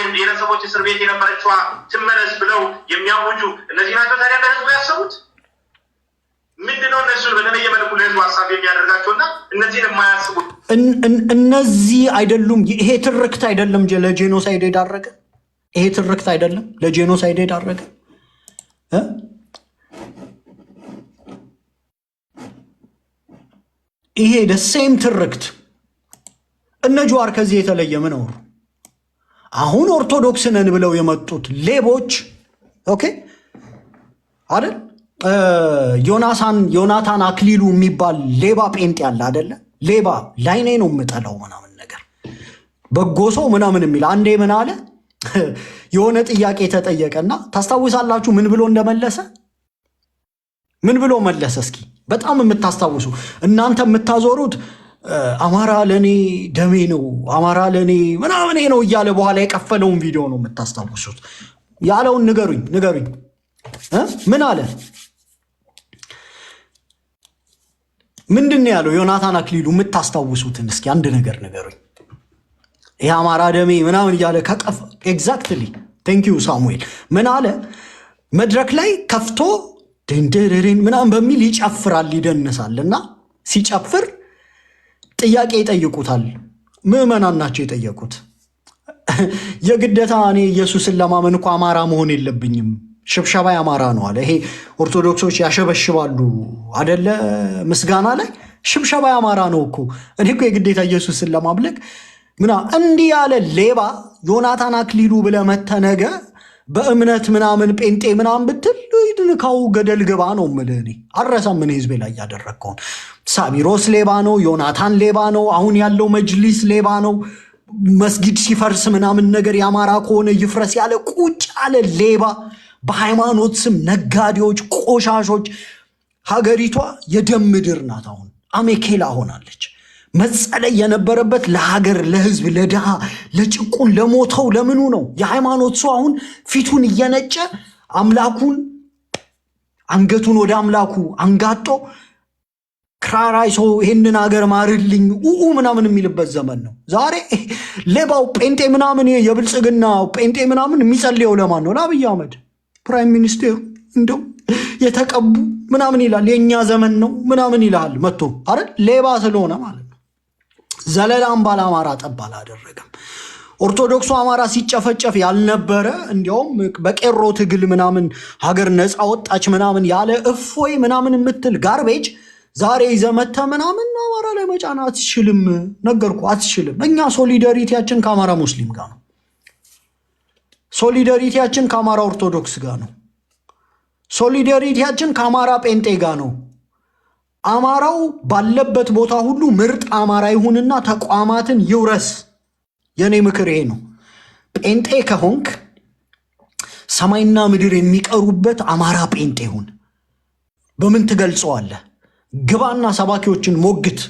ብሔረሰቦች እስር ቤት የነበረችዋ ትመለስ ብለው የሚያውጁ እነዚህ ናቸው። ታዲያ ለህዝቡ ያሰቡት ምንድነው? እነሱን በተለየ መልኩ ለህዝቡ ሀሳብ የሚያደርጋቸውና እነዚህን የማያስቡት እነዚህ አይደሉም። ይሄ ትርክት አይደለም ለጄኖሳይድ የዳረገ። ይሄ ትርክት አይደለም ለጄኖሳይድ የዳረገ። ይሄ ደሴም ትርክት እነ ጀዋር ከዚህ የተለየ ምን አወሩ? አሁን ኦርቶዶክስ ነን ብለው የመጡት ሌቦች ኦኬ አይደል? ዮናታን አክሊሉ የሚባል ሌባ ጴንጤ ያለ አይደለ? ሌባ ላይኔ ነው የምጠላው ምናምን ነገር በጎ ሰው ምናምን የሚል አንዴ ምን አለ? የሆነ ጥያቄ ተጠየቀና ታስታውሳላችሁ ምን ብሎ እንደመለሰ? ምን ብሎ መለሰ? እስኪ በጣም የምታስታውሱ እናንተ የምታዞሩት አማራ ለኔ ደሜ ነው፣ አማራ ለኔ ምናምን ነው እያለ በኋላ የቀፈለውን ቪዲዮ ነው የምታስታውሱት። ያለውን ንገሩኝ። ምን አለ? ምንድን ነው ያለው? ዮናታን አክሊሉ የምታስታውሱትን እስኪ አንድ ነገር ንገሩኝ። ይህ አማራ ደሜ ምናምን እያለ ከቀፍ ኤግዛክትሊ ቴንኪዩ ሳሙኤል። ምን አለ? መድረክ ላይ ከፍቶ ድንድርን ምናምን በሚል ይጨፍራል፣ ይደንሳል እና ሲጨፍር ጥያቄ ይጠይቁታል። ምዕመናን ናቸው የጠየቁት። የግዴታ እኔ ኢየሱስን ለማመን እኮ አማራ መሆን የለብኝም፣ ሽብሸባ አማራ ነው አለ። ይሄ ኦርቶዶክሶች ያሸበሽባሉ አደለ? ምስጋና ላይ ሽብሸባ አማራ ነው እኮ። እኔ እኮ የግዴታ ኢየሱስን ለማምለክ እንዲህ ያለ ሌባ ዮናታን አክሊሉ ብለህ መተህ ነገ በእምነት ምናምን ጴንጤ ምናምን ብትል ይድንካው ገደል ግባ ነው የምልህ። እኔ አልረሳም ምን ህዝቤ ላይ ያደረግከውን። ሳቢሮስ ሌባ ነው፣ ዮናታን ሌባ ነው፣ አሁን ያለው መጅሊስ ሌባ ነው። መስጊድ ሲፈርስ ምናምን ነገር የአማራ ከሆነ ይፍረስ ያለ ቁጭ ያለ ሌባ፣ በሃይማኖት ስም ነጋዴዎች፣ ቆሻሾች። ሀገሪቷ የደም ምድር ናት። አሁን አሜኬላ ሆናለች። መጸለይ የነበረበት ለሀገር፣ ለህዝብ፣ ለድሃ፣ ለጭቁን፣ ለሞተው ለምኑ ነው። የሃይማኖት ሰው አሁን ፊቱን እየነጨ አምላኩን አንገቱን ወደ አምላኩ አንጋጦ ክራራይ ሰው ይህንን ሀገር ማርልኝ ምናምን የሚልበት ዘመን ነው ዛሬ። ሌባው ጴንጤ ምናምን የብልጽግናው ጴንጤ ምናምን የሚጸልየው ለማን ነው? ለአብይ አህመድ ፕራይም ሚኒስቴሩ እንደው የተቀቡ ምናምን ይላል። የእኛ ዘመን ነው ምናምን ይልሃል መጥቶ አይደል? ሌባ ስለሆነ ማለት ነው። ዘለላም ባለ አማራ ጠብ አላደረገም። ኦርቶዶክሱ አማራ ሲጨፈጨፍ ያልነበረ እንዲያውም በቄሮ ትግል ምናምን ሀገር ነፃ ወጣች ምናምን ያለ እፎይ ምናምን የምትል ጋርቤጅ ዛሬ ይዘመተ ምናምን አማራ ላይ መጫን አትችልም። ነገርኩ፣ አትችልም። እኛ ሶሊዳሪቲያችን ከአማራ ሙስሊም ጋር ነው። ሶሊዳሪቲያችን ከአማራ ኦርቶዶክስ ጋር ነው። ሶሊዳሪቲያችን ከአማራ ጴንጤ ጋር ነው። አማራው ባለበት ቦታ ሁሉ ምርጥ አማራ ይሁንና ተቋማትን ይውረስ። የኔ ምክር ይሄ ነው። ጴንጤ ከሆንክ ሰማይና ምድር የሚቀሩበት አማራ ጴንጤ ሁን። በምን ትገልጸዋለህ? ግባና ሰባኪዎችን ሞግት።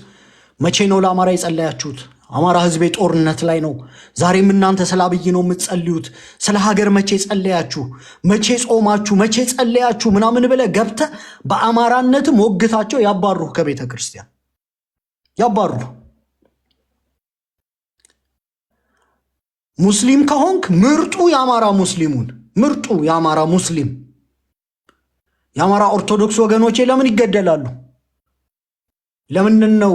መቼ ነው ለአማራ የጸለያችሁት? አማራ ህዝቤ ጦርነት ላይ ነው። ዛሬም እናንተ ስለ አብይ ነው የምትጸልዩት። ስለ ሀገር መቼ ጸለያችሁ? መቼ ጾማችሁ? መቼ ጸለያችሁ? ምናምን ብለህ ገብተህ በአማራነት ሞግታቸው። ያባሩህ ከቤተ ክርስቲያን ያባሩህ። ሙስሊም ከሆንክ ምርጡ የአማራ ሙስሊሙን ምርጡ የአማራ ሙስሊም። የአማራ ኦርቶዶክስ ወገኖቼ ለምን ይገደላሉ? ለምንድን ነው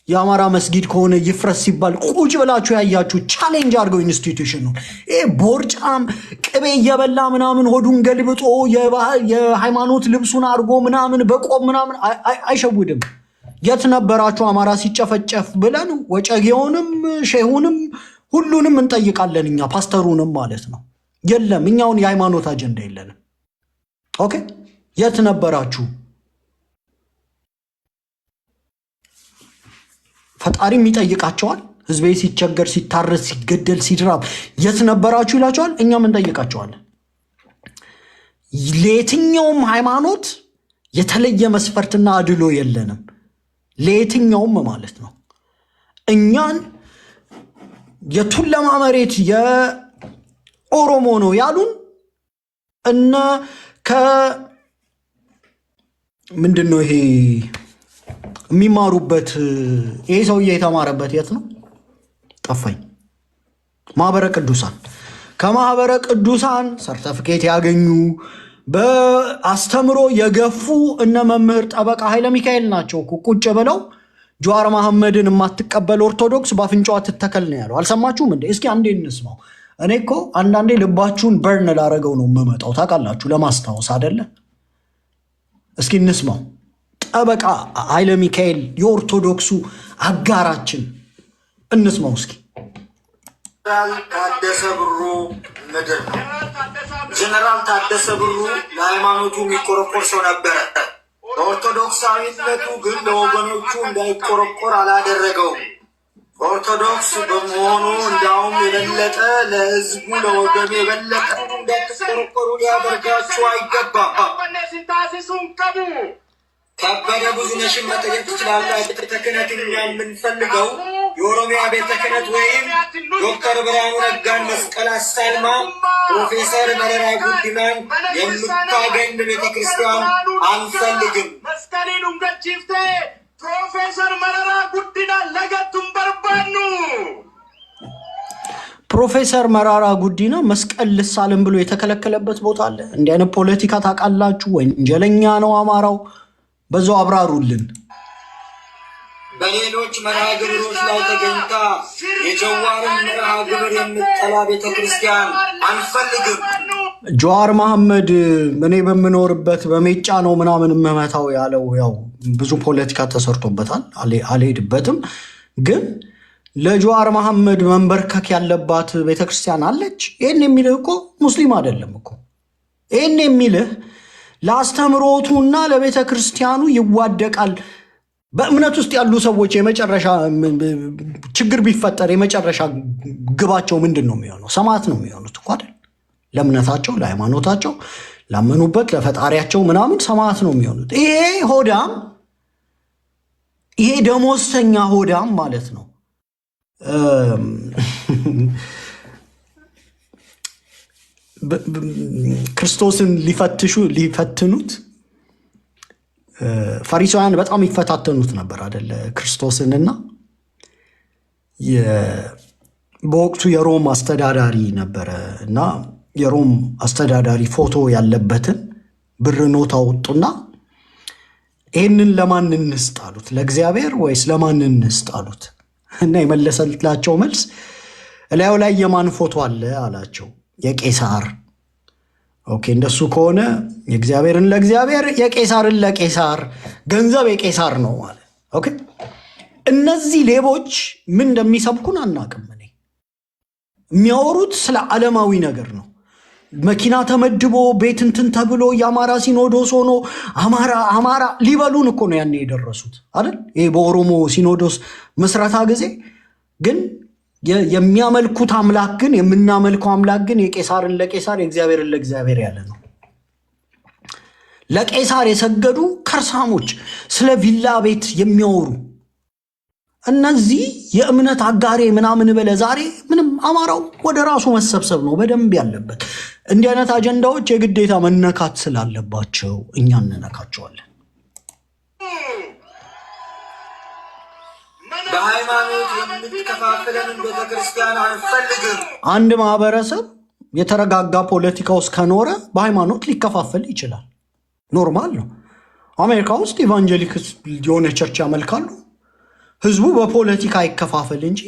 የአማራ መስጊድ ከሆነ ይፍረስ ሲባል ቁጭ ብላችሁ ያያችሁ? ቻሌንጅ አድርገው ኢንስቲትዩሽን ነው ይሄ። ቦርጫም ቅቤ እየበላ ምናምን ሆዱን ገልብጦ የሃይማኖት ልብሱን አድርጎ ምናምን በቆብ ምናምን አይሸውድም። የት ነበራችሁ አማራ ሲጨፈጨፍ ብለን ወጨጌውንም ሼሁንም ሁሉንም እንጠይቃለን እኛ፣ ፓስተሩንም ማለት ነው። የለም እኛውን የሃይማኖት አጀንዳ የለንም። ኦኬ የት ነበራችሁ? ፈጣሪም ይጠይቃቸዋል። ህዝቤ ሲቸገር፣ ሲታረስ፣ ሲገደል፣ ሲድራብ የት ነበራችሁ ይላቸዋል። እኛም እንጠይቃቸዋለን። ለየትኛውም ሃይማኖት የተለየ መስፈርትና አድሎ የለንም። ለየትኛውም ማለት ነው። እኛን የቱለማ መሬት የኦሮሞ ነው ያሉን እነ ምንድን ነው ይሄ የሚማሩበት? ይሄ ሰውዬ የተማረበት የት ነው ጠፋኝ። ማህበረ ቅዱሳን። ከማህበረ ቅዱሳን ሰርተፍኬት ያገኙ በአስተምሮ የገፉ እነ መምህር ጠበቃ ኃይለ ሚካኤል ናቸው። ቁጭ ብለው ጀዋር መሐመድን የማትቀበል ኦርቶዶክስ በአፍንጫዋ ትተከል ነው ያለው። አልሰማችሁም እንዴ? እስኪ አንዴ እንስማው። እኔ እኮ አንዳንዴ ልባችሁን በርን ላረገው ነው የምመጣው፣ ታውቃላችሁ፣ ለማስታወስ አይደለ? እስኪ እንስማው። ጠበቃ ኃይለ ሚካኤል የኦርቶዶክሱ አጋራችን፣ እንስማው እስኪ። ታደሰ ብሩ ምድር ነው። ጀነራል ታደሰ ብሩ ለሃይማኖቱ የሚቆረቆር ሰው ነበረ። በኦርቶዶክሳዊነቱ ግን ለወገኖቹ እንዳይቆረቆር አላደረገውም። ኦርቶዶክስ በመሆኑ እንዲያውም የበለጠ ለህዝቡ ለወገኑ የበለጠ እንዳትቆረቆሩ ሊያደርጋችሁ አይገባም። ከበደ ብዙነሽን መጠየቅ ትችላላችሁ። ቤተ ክህነት እኛ የምንፈልገው የኦሮሚያ ቤተ ክህነት ወይም ዶክተር ብርሃኑ ነጋን፣ መስቀል አሳልማ፣ ፕሮፌሰር መረራ ጉዲናን የምታገኝ ቤተ ክርስቲያን አንፈልግም። መስቀሌን ገቺፍቴ ፕሮፌሰር መረራ ጉዲና ለገቱም በርባኑ ፕሮፌሰር መራራ ጉዲና መስቀል ልሳለም ብሎ የተከለከለበት ቦታ አለ። እንዲህ አይነት ፖለቲካ ታውቃላችሁ? ወንጀለኛ ነው አማራው። በዛው አብራሩልን። በሌሎች መርሃ ግብሮች ላይ ተገኝታ የጀዋርን መርሃ ግብር የምትጠላ ቤተክርስቲያን አንፈልግም። ጀዋር መሐመድ እኔ በምኖርበት በሜጫ ነው ምናምን መመታው ያለው ያው ብዙ ፖለቲካ ተሰርቶበታል፣ አልሄድበትም። ግን ለጀዋር መሐመድ መንበርከክ ያለባት ቤተክርስቲያን አለች። ይህን የሚልህ እኮ ሙስሊም አይደለም እኮ። ይህን የሚልህ ለአስተምሮቱና ለቤተክርስቲያኑ ይዋደቃል። በእምነት ውስጥ ያሉ ሰዎች የመጨረሻ ችግር ቢፈጠር የመጨረሻ ግባቸው ምንድን ነው የሚሆነው? ሰማዕት ነው የሚሆኑት እኮ አይደል? ለእምነታቸው፣ ለሃይማኖታቸው፣ ላመኑበት ለፈጣሪያቸው ምናምን ሰማዕት ነው የሚሆኑት። ይሄ ሆዳም፣ ይሄ ደሞዝተኛ ሆዳም ማለት ነው ክርስቶስን ሊፈትኑት ፈሪሳውያን በጣም ይፈታተኑት ነበር አይደለ? ክርስቶስንና በወቅቱ የሮም አስተዳዳሪ ነበረ እና የሮም አስተዳዳሪ ፎቶ ያለበትን ብር ኖት አወጡና ይህንን ለማን እንስጥ አሉት። ለእግዚአብሔር ወይስ ለማን እንስጥ አሉት። እና የመለሰላቸው መልስ እላዩ ላይ የማን ፎቶ አለ አላቸው። የቄሳር። ኦኬ፣ እንደሱ ከሆነ የእግዚአብሔርን ለእግዚአብሔር የቄሳርን ለቄሳር፣ ገንዘብ የቄሳር ነው ማለት። ኦኬ፣ እነዚህ ሌቦች ምን እንደሚሰብኩን አናቅም። እኔ የሚያወሩት ስለ ዓለማዊ ነገር ነው። መኪና ተመድቦ ቤት እንትን ተብሎ የአማራ ሲኖዶስ ሆኖ አማራ ሊበሉን እኮ ነው ያኔ የደረሱት አይደል? ይሄ በኦሮሞ ሲኖዶስ ምስረታ ጊዜ ግን የሚያመልኩት አምላክ ግን የምናመልከው አምላክ ግን የቄሳርን ለቄሳር የእግዚአብሔርን ለእግዚአብሔር ያለ ነው። ለቄሳር የሰገዱ ከርሳሞች፣ ስለ ቪላ ቤት የሚያወሩ እነዚህ የእምነት አጋሬ ምናምን በለ ዛሬ ምንም አማራው ወደ ራሱ መሰብሰብ ነው በደንብ ያለበት። እንዲህ አይነት አጀንዳዎች የግዴታ መነካት ስላለባቸው እኛ እንነካቸዋለን። በሃይማኖት የምትከፋፍለንን ቤተክርስቲያን አንፈልግም። አንድ ማህበረሰብ የተረጋጋ ፖለቲካ ውስጥ ከኖረ በሃይማኖት ሊከፋፈል ይችላል። ኖርማል ነው። አሜሪካ ውስጥ ኢቫንጀሊክ የሆነ ቸርች ያመልካሉ። ህዝቡ በፖለቲካ አይከፋፈል እንጂ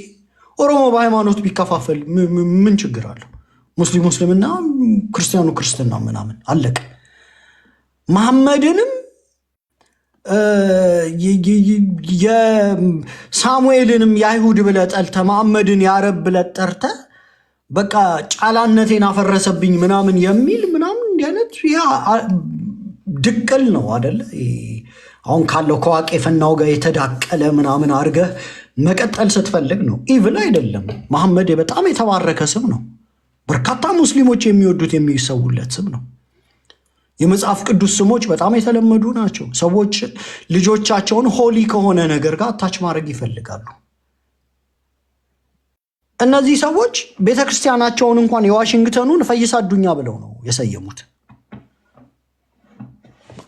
ኦሮሞ በሃይማኖት ቢከፋፈል ምን ችግር አለው? ሙስሊም ሙስሊምና ክርስቲያኑ ክርስትና ምናምን አለቀ። መሐመድንም የሳሙኤልንም የአይሁድ ብለህ ጠልተህ መሐመድን የአረብ ብለህ ጠርተህ በቃ ጫላነቴን አፈረሰብኝ ምናምን የሚል ምናምን እንዲህ አይነት ድቅል ነው አደለ? አሁን ካለው ከዋቄ ፈናው ጋር የተዳቀለ ምናምን አድርገህ መቀጠል ስትፈልግ ነው። ኢቭል አይደለም። መሐመድ በጣም የተባረከ ስም ነው። በርካታ ሙስሊሞች የሚወዱት የሚሰውለት ስም ነው። የመጽሐፍ ቅዱስ ስሞች በጣም የተለመዱ ናቸው። ሰዎች ልጆቻቸውን ሆሊ ከሆነ ነገር ጋር አታች ማድረግ ይፈልጋሉ። እነዚህ ሰዎች ቤተክርስቲያናቸውን እንኳን የዋሽንግተኑን ፈይሳ አዱኛ ብለው ነው የሰየሙት።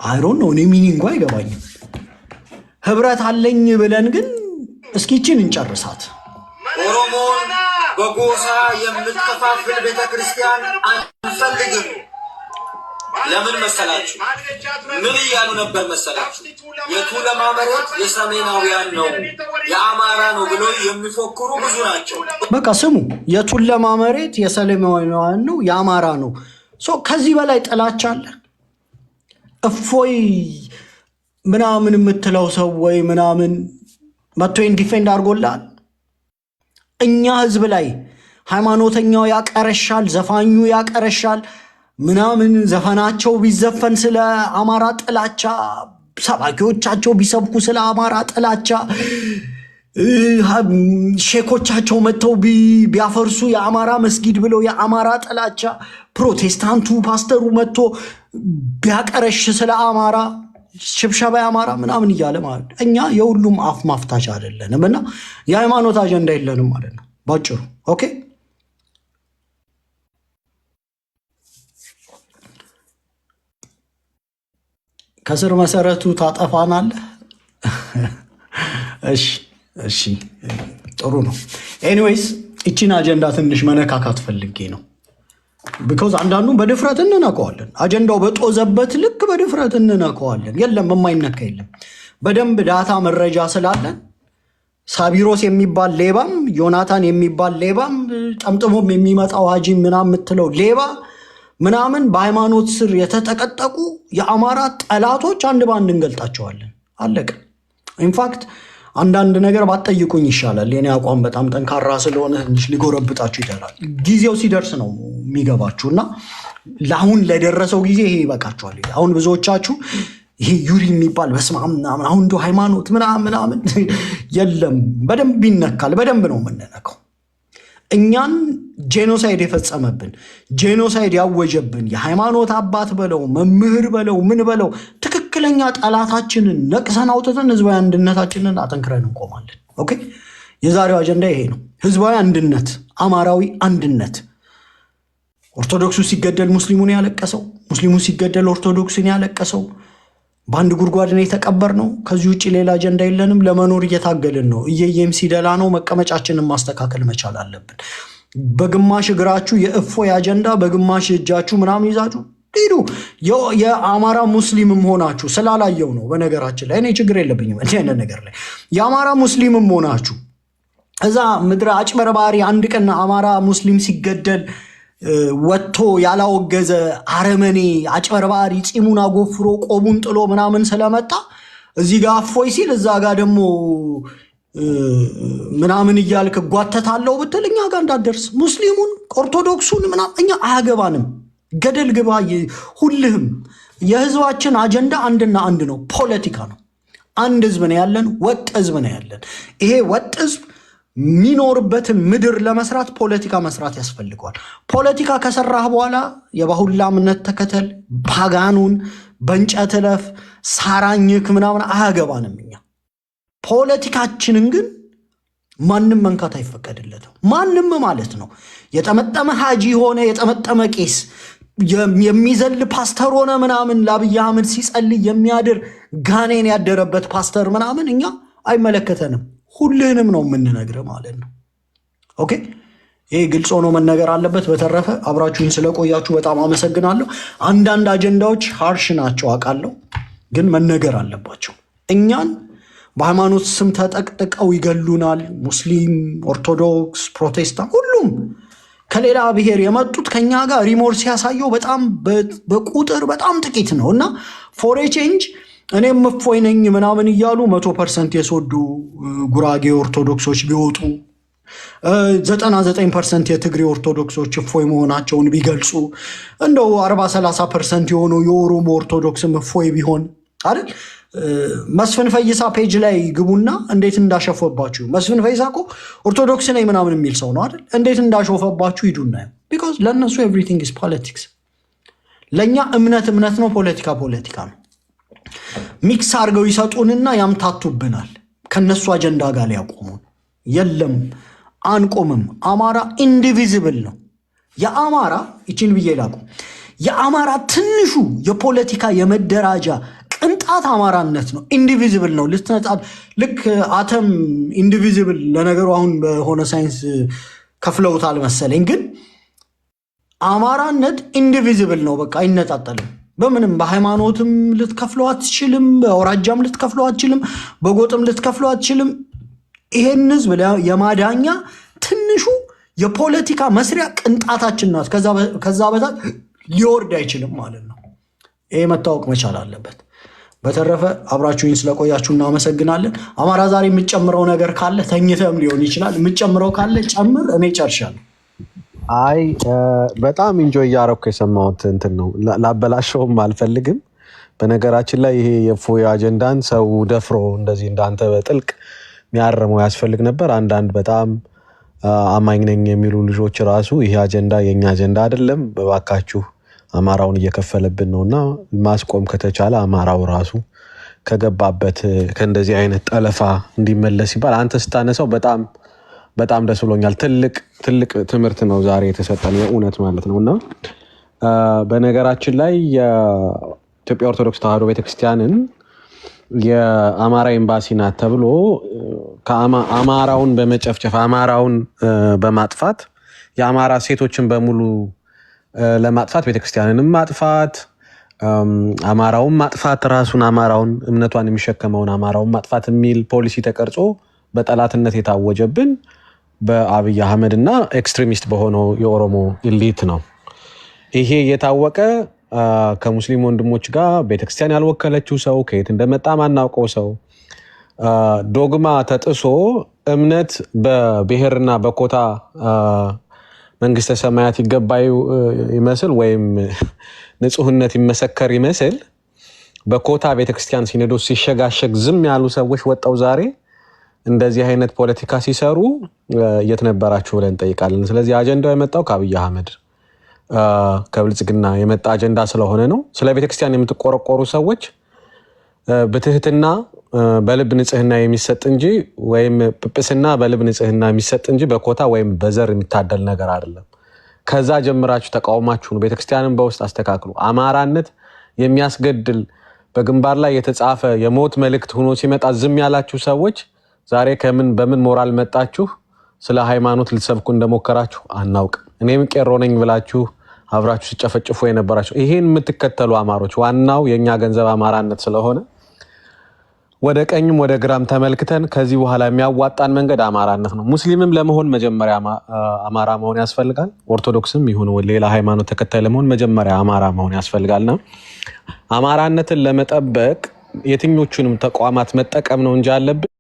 አይሮን ነው፣ እኔ ሚኒንጉ አይገባኝም። ህብረት አለኝ ብለን ግን እስኪችን እንጨርሳት። ኦሮሞን በጎሳ የምትከፋፍል ቤተክርስቲያን አንፈልግም። ለምን መሰላችሁ? ምን እያሉ ነበር መሰላችሁ? የቱለማ መሬት የሰሜናውያን ነው የአማራ ነው ብሎ የሚፎክሩ ብዙ ናቸው። በቃ ስሙ፣ የቱለማ መሬት የሰሜናውያን ነው የአማራ ነው። ከዚህ በላይ ጥላቻ አለ? እፎይ ምናምን የምትለው ሰው ወይ ምናምን መቶ ዲፌንድ አድርጎላል። እኛ ህዝብ ላይ ሃይማኖተኛው ያቀረሻል፣ ዘፋኙ ያቀረሻል ምናምን ዘፈናቸው ቢዘፈን ስለ አማራ ጥላቻ፣ ሰባኪዎቻቸው ቢሰብኩ ስለ አማራ ጥላቻ፣ ሼኮቻቸው መጥተው ቢያፈርሱ የአማራ መስጊድ ብለው የአማራ ጥላቻ፣ ፕሮቴስታንቱ ፓስተሩ መጥቶ ቢያቀረሽ ስለ አማራ ሽብሸባ አማራ ምናምን እያለ ማለት እኛ የሁሉም አፍ ማፍታቻ አይደለንም እና የሃይማኖት አጀንዳ የለንም ማለት ነው ባጭሩ። ኦኬ፣ ከስር መሰረቱ ታጠፋናለህ። እሺ ጥሩ ነው። ኤኒዌይስ እቺን አጀንዳ ትንሽ መነካካት ፈልጌ ነው። ቢኮዝ አንዳንዱን በድፍረት እንነካዋለን። አጀንዳው በጦዘበት ልክ በድፍረት እንነካዋለን። የለም የማይነካ የለም። በደንብ ዳታ መረጃ ስላለን ሳቢሮስ የሚባል ሌባም ዮናታን የሚባል ሌባም ጠምጥሞም የሚመጣው ሀጂ ምናምን የምትለው ሌባ ምናምን በሃይማኖት ስር የተጠቀጠቁ የአማራ ጠላቶች አንድ በአንድ እንገልጣቸዋለን። አለቀ። ኢንፋክት አንዳንድ ነገር ባትጠይቁኝ ይሻላል። የኔ አቋም በጣም ጠንካራ ስለሆነ ትንሽ ሊጎረብጣችሁ ይችላል። ጊዜው ሲደርስ ነው የሚገባችሁና ለአሁን ለደረሰው ጊዜ ይሄ ይበቃችኋል። አሁን ብዙዎቻችሁ ይሄ ዩሪ የሚባል በስማም ምናምን አሁን እንደው ሃይማኖት ምናምን የለም። በደንብ ይነካል። በደንብ ነው የምንነካው። እኛን ጄኖሳይድ የፈጸመብን ጄኖሳይድ ያወጀብን የሃይማኖት አባት በለው መምህር በለው ምን በለው ትክክለኛ ጠላታችንን ነቅሰን አውጥተን ህዝባዊ አንድነታችንን አጠንክረን እንቆማለን። ኦኬ፣ የዛሬው አጀንዳ ይሄ ነው። ህዝባዊ አንድነት፣ አማራዊ አንድነት። ኦርቶዶክሱ ሲገደል ሙስሊሙን ያለቀሰው፣ ሙስሊሙ ሲገደል ኦርቶዶክስን ያለቀሰው፣ በአንድ ጉድጓድ ነው የተቀበርነው። ከዚህ ውጭ ሌላ አጀንዳ የለንም። ለመኖር እየታገልን ነው። እየየም ሲደላ ነው። መቀመጫችንን ማስተካከል መቻል አለብን። በግማሽ እግራችሁ የእፎይ አጀንዳ በግማሽ እጃችሁ ምናምን ይዛችሁ ሂዱ። የአማራ ሙስሊምም ሆናችሁ ስላላየው ነው። በነገራችን ላይ እኔ ችግር የለብኝም እንዲህ አይነት ነገር ላይ። የአማራ ሙስሊምም ሆናችሁ እዛ ምድረ አጭበርባሪ አንድ ቀን አማራ ሙስሊም ሲገደል ወጥቶ ያላወገዘ አረመኔ አጭበርባሪ ፂሙን አጎፍሮ ቆቡን ጥሎ ምናምን ስለመጣ እዚህ ጋር እፎይ ሲል እዛ ጋር ደግሞ ምናምን እያልክ ጓተታለው ብትል እኛ ጋር እንዳትደርስ። ሙስሊሙን ኦርቶዶክሱን ምናምን እኛ አያገባንም። ገደል ግባ ሁልህም። የህዝባችን አጀንዳ አንድና አንድ ነው፣ ፖለቲካ ነው። አንድ ህዝብ ነው ያለን፣ ወጥ ህዝብ ነው ያለን። ይሄ ወጥ ህዝብ የሚኖርበትን ምድር ለመስራት ፖለቲካ መስራት ያስፈልገዋል። ፖለቲካ ከሰራህ በኋላ የባሁላ እምነት ተከተል፣ ፓጋኑን በእንጨት እለፍ፣ ሳራኝክ ምናምን አያገባንም። እኛ ፖለቲካችንን ግን ማንም መንካት አይፈቀድለትም። ማንም ማለት ነው። የጠመጠመ ሀጂ ሆነ የጠመጠመ ቄስ የሚዘል ፓስተር ሆነ ምናምን ለአብይ አህመድ ሲጸልይ የሚያድር ጋኔን ያደረበት ፓስተር ምናምን እኛ አይመለከተንም። ሁልህንም ነው የምንነግርህ ማለት ነው። ኦኬ፣ ይህ ግልጽ ሆኖ መነገር አለበት። በተረፈ አብራችሁኝ ስለቆያችሁ በጣም አመሰግናለሁ። አንዳንድ አጀንዳዎች ሃርሽ ናቸው አውቃለሁ፣ ግን መነገር አለባቸው። እኛን በሃይማኖት ስም ተጠቅጥቀው ይገሉናል። ሙስሊም፣ ኦርቶዶክስ፣ ፕሮቴስታንት ሁሉም ከሌላ ብሔር የመጡት ከኛ ጋር ሪሞርስ ሲያሳየው በጣም በቁጥር በጣም ጥቂት ነው እና ፎር ኤ ቼንጅ እኔም እፎይ ነኝ ምናምን እያሉ 100% የሶዶ ጉራጌ ኦርቶዶክሶች ቢወጡ 99% የትግሬ ኦርቶዶክሶች እፎይ መሆናቸውን ቢገልጹ እንደው 40-30% የሆነው የኦሮሞ ኦርቶዶክስም እፎይ ቢሆን አይደል? መስፍን ፈይሳ ፔጅ ላይ ግቡና እንዴት እንዳሸፈባችሁ። መስፍን ፈይሳ እኮ ኦርቶዶክስ ነኝ ምናምን የሚል ሰው ነው አይደል? እንዴት እንዳሸፈባችሁ ሂዱና። ቢኮዝ ለእነሱ ኤቭሪቲንግ ኢዝ ፖለቲክስ። ለእኛ እምነት ነው፣ ፖለቲካ ነው። ሚክስ አድርገው ይሰጡንና ያምታቱብናል። ከነሱ አጀንዳ ጋር ሊያቆሙን የለም፣ አንቆምም። አማራ ኢንዲቪዚብል ነው። የአማራ ይችን ብዬ ላቁም። የአማራ ትንሹ የፖለቲካ የመደራጃ ቅንጣት አማራነት ነው። ኢንዲቪዚብል ነው። ልክ አተም ኢንዲቪዚብል፣ ለነገሩ አሁን በሆነ ሳይንስ ከፍለውታል መሰለኝ። ግን አማራነት ኢንዲቪዚብል ነው። በቃ አይነጣጠልም። በምንም በሃይማኖትም ልትከፍለው አትችልም፣ በአውራጃም ልትከፍለው አትችልም፣ በጎጥም ልትከፍለው አትችልም። ይሄን ህዝብ የማዳኛ ትንሹ የፖለቲካ መስሪያ ቅንጣታችን ናት። ከዛ በታች ሊወርድ አይችልም ማለት ነው። ይሄ መታወቅ መቻል አለበት። በተረፈ አብራችሁኝ ስለቆያችሁ እናመሰግናለን። አማራ ዛሬ የምጨምረው ነገር ካለ ተኝተም ሊሆን ይችላል፣ የምጨምረው ካለ ጨምር። እኔ ጨርሻለሁ። አይ በጣም ኢንጆይ እያረኩ የሰማሁት እንትን ነው። ላበላሸውም አልፈልግም። በነገራችን ላይ ይሄ የእፎይ አጀንዳን ሰው ደፍሮ እንደዚህ እንዳንተ በጥልቅ የሚያረመው ያስፈልግ ነበር። አንዳንድ በጣም አማኝ ነኝ የሚሉ ልጆች ራሱ ይሄ አጀንዳ የኛ አጀንዳ አይደለም፣ በባካችሁ አማራውን እየከፈለብን ነውና ማስቆም ከተቻለ አማራው ራሱ ከገባበት ከእንደዚህ አይነት ጠለፋ እንዲመለስ ይባል። አንተ ስታነሳው በጣም ደስ ብሎኛል። ትልቅ ትምህርት ነው ዛሬ የተሰጠን የእውነት ማለት ነውና በነገራችን ላይ የኢትዮጵያ ኦርቶዶክስ ተዋሕዶ ቤተክርስቲያንን የአማራ ኤምባሲ ናት ተብሎ አማራውን በመጨፍጨፍ አማራውን በማጥፋት የአማራ ሴቶችን በሙሉ ለማጥፋት ቤተክርስቲያንንም ማጥፋት አማራውን ማጥፋት ራሱን አማራውን እምነቷን የሚሸከመውን አማራውን ማጥፋት የሚል ፖሊሲ ተቀርጾ በጠላትነት የታወጀብን በአብይ አህመድ እና ኤክስትሪሚስት በሆነው የኦሮሞ ኢሊት ነው። ይሄ የታወቀ ከሙስሊም ወንድሞች ጋር ቤተክርስቲያን ያልወከለችው ሰው ከየት እንደመጣ ማናውቀው ሰው ዶግማ ተጥሶ እምነት በብሔርና በኮታ መንግስተ ሰማያት ይገባዩ ይመስል ወይም ንጹህነት ይመሰከር ይመስል በኮታ ቤተክርስቲያን ሲኖዶስ ሲሸጋሸግ ዝም ያሉ ሰዎች ወጣው ዛሬ እንደዚህ አይነት ፖለቲካ ሲሰሩ የት ነበራችሁ ብለን እንጠይቃለን። ስለዚህ አጀንዳው የመጣው ከአብይ አህመድ ከብልጽግና የመጣ አጀንዳ ስለሆነ ነው። ስለ ቤተክርስቲያን የምትቆረቆሩ ሰዎች በትህትና በልብ ንጽህና የሚሰጥ እንጂ ወይም ጵጵስና በልብ ንጽህና የሚሰጥ እንጂ በኮታ ወይም በዘር የሚታደል ነገር አይደለም። ከዛ ጀምራችሁ ተቃውማችሁ ነው። ቤተክርስቲያንን በውስጥ አስተካክሉ። አማራነት የሚያስገድል በግንባር ላይ የተጻፈ የሞት መልእክት ሆኖ ሲመጣ ዝም ያላችሁ ሰዎች ዛሬ በምን ሞራል መጣችሁ ስለ ሃይማኖት ልትሰብኩ እንደሞከራችሁ አናውቅ። እኔም ቄሮ ነኝ ብላችሁ አብራችሁ ሲጨፈጭፉ የነበራችሁ ይሄን የምትከተሉ አማሮች ዋናው የኛ ገንዘብ አማራነት ስለሆነ ወደ ቀኝም ወደ ግራም ተመልክተን ከዚህ በኋላ የሚያዋጣን መንገድ አማራነት ነው። ሙስሊምም ለመሆን መጀመሪያ አማራ መሆን ያስፈልጋል። ኦርቶዶክስም ይሁን ሌላ ሃይማኖት ተከታይ ለመሆን መጀመሪያ አማራ መሆን ያስፈልጋልና አማራነትን ለመጠበቅ የትኞቹንም ተቋማት መጠቀም ነው እንጂ አለብን